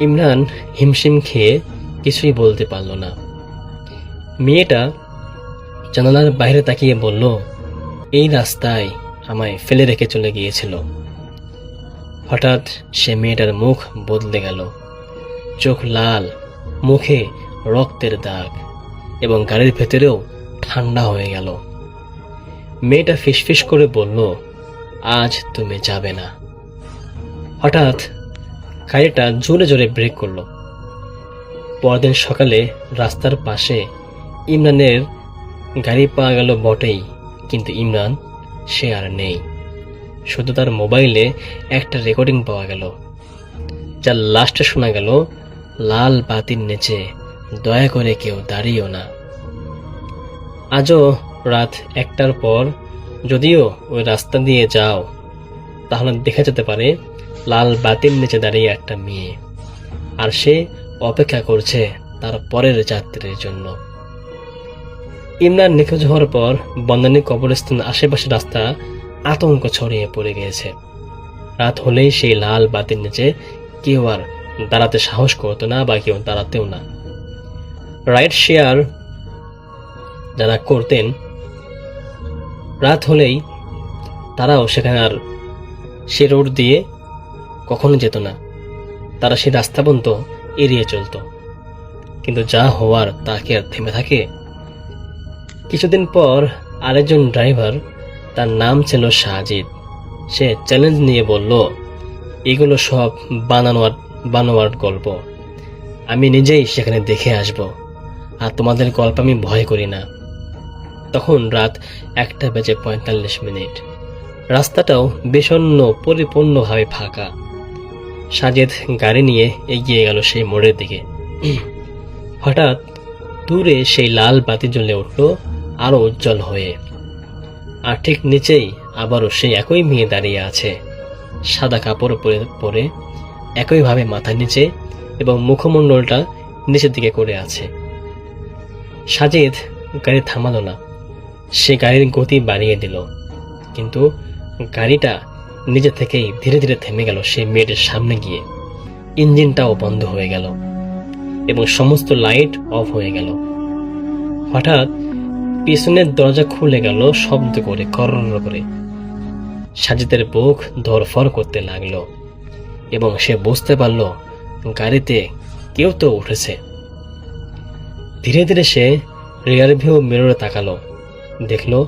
ইমরান হিমশিম খেয়ে কিছুই বলতে পারল না। মেয়েটা জানালার বাইরে তাকিয়ে বলল, এই রাস্তায় আমায় ফেলে রেখে চলে গিয়েছিল। হঠাৎ সে মেয়েটার মুখ বদলে গেল। চোখ লাল, মুখে রক্তের দাগ, এবং গাড়ির ভেতরেও ঠান্ডা হয়ে গেল। মেয়েটা ফিসফিস করে বলল, আজ তুমি যাবে না। হঠাৎ গাড়িটা জোরে জোরে ব্রেক করলো। পরদিন সকালে রাস্তার পাশে ইমরানের গাড়ি পাওয়া গেল বটেই, কিন্তু ইমরান সে আর নেই। শুধু তার মোবাইলে একটা রেকর্ডিং পাওয়া গেল, যার লাস্টে শোনা গেল, লাল বাতির নিচে দয়া করে কেউ দাঁড়িও না। আজও রাত 1টার পর যদিও ওই রাস্তা দিয়ে যাও, তাহলে দেখা যেতে পারে লাল বাতির নিচে দাঁড়িয়ে একটা মেয়ে, আর সে অপেক্ষা করছে তার পরের যাত্রীর জন্য। ইমরান নিখোঁজ হওয়ার পর বনানী কবরস্থান আশেপাশে রাস্তা আতঙ্ক ছড়িয়ে পড়ে গিয়েছে। রাত হলেই সেই লাল বাতির নিচে কেউ আর দাঁড়াতে সাহস করতো না, বা কেউ দাঁড়াতেও না। রাইড শেয়ার যারা করতেন, রাত হলেই তারাও সেখানে আর সে রোড দিয়ে কখনো যেত না। তারা সেই রাস্তা পর্যন্ত এড়িয়ে চলত। কিন্তু যা হওয়ার তা কি আর থেমে থাকে? কিছুদিন পর আরেকজন ড্রাইভার, তার নাম ছিল সাজিদ, সে চ্যালেঞ্জ নিয়ে বলল, এগুলো সব বানোয়ার গল্প। আমি নিজেই সেখানে দেখে আসব, আর তোমাদের গল্প আমি ভয় করি না। তখন রাত 1:45। রাস্তাটাও বিষণ্ণ, পরিপূর্ণভাবে ফাঁকা। সাজিদ গাড়ি নিয়ে এগিয়ে গেল সেই মোড়ের দিকে। হঠাৎ দূরে সেই লাল বাতি জ্বলে উঠল আরো উজ্জ্বল হয়ে, আর ঠিক নিচেই আবারও সেই একই মেয়ে দাঁড়িয়ে আছে, সাদা কাপড় পরে, একইভাবে মাথা নিচে এবং মুখমণ্ডলটা নিচের দিকে করে আছে। সাজিদ গাড়ি থামালো না, সে গাড়ির গতি বাড়িয়ে দিল, কিন্তু গাড়িটা নিজে থেকেই ধীরে ধীরে থেমে গেল সেই মেয়েটার সামনে গিয়ে। ইঞ্জিনটাও বন্ধ হয়ে গেল এবং সমস্ত লাইট অফ হয়ে গেল। হঠাৎ পিছনের দরজা খুলে গেল শব্দ করে, করর করে। সাজিদের বুক ধরফর করতে লাগলো এবং সে বুঝতে পারল গাড়িতে কেউ তো উঠেছে। ধীরে ধীরে সে রিয়ার ভিউ মিররে তাকালো, দেখলো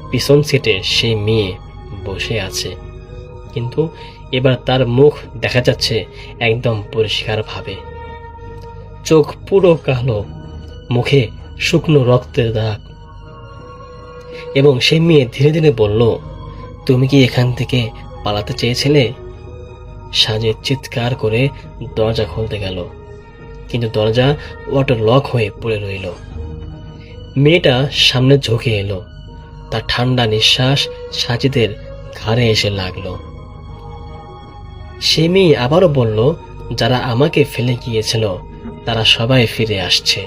পিছন সিটে সেই মেয়ে বসে আছে, কিন্তু এবার তার মুখ দেখা যাচ্ছে একদম পরিষ্কারভাবে। চোখ পুরো কালো, মুখে শুকনো রক্তের দাগ। এবং সে মেয়ে ধীরে ধীরে বলল, তুমি কি এখান থেকে পালাতে চেয়েছিলে? সাজিদ চিৎকার করে দরজা খুলতে গেল, কিন্তু দরজা অটো লক হয়ে পড়ে রইল। মেয়েটা সামনে ঝুঁকে এলো, তার ঠান্ডা নিঃশ্বাস সাজিদের ঘাড়ে এসে লাগলো। সে মেয়ে আবারও বলল, যারা আমাকে ফেলে গিয়েছিল তারা সবাই ফিরে আসছে।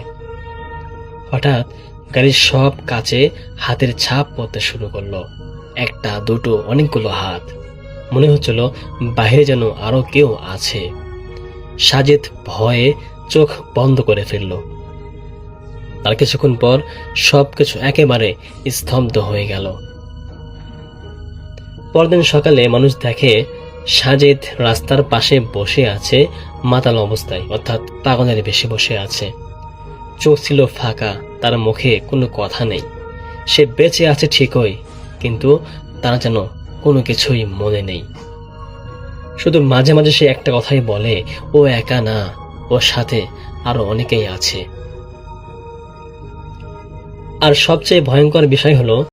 হঠাৎ গাড়ির সব কাচে হাতের ছাপ পড়তে শুরু করলো, একটা দুটো অনেকগুলো হাত। মনে হচ্ছিল বাইরে যেন আরো কেউ আছে। সাজিদ ভয়ে চোখ বন্ধ করে ফেলল। আর কিছুক্ষণ পর সবকিছু একেবারে স্তব্ধ হয়ে গেল। পরদিন সকালে মানুষ দেখে সাজিদ রাস্তার পাশে বসে আছে, মাতাল অবস্থায়, অর্থাৎ পাগলের বেশি বসে আছে। চোখ ছিল ফাঁকা, তার মুখে কোনো কথা নেই। সে বেঁচে আছে ঠিকই, কিন্তু তার যেন কোনো কিছুই মনে নেই। শুধু মাঝে মাঝে সে একটা কথাই বলে, ও একা না, ওর সাথে আরো অনেকেই আছে। আর সবচেয়ে ভয়ঙ্কর বিষয় হলো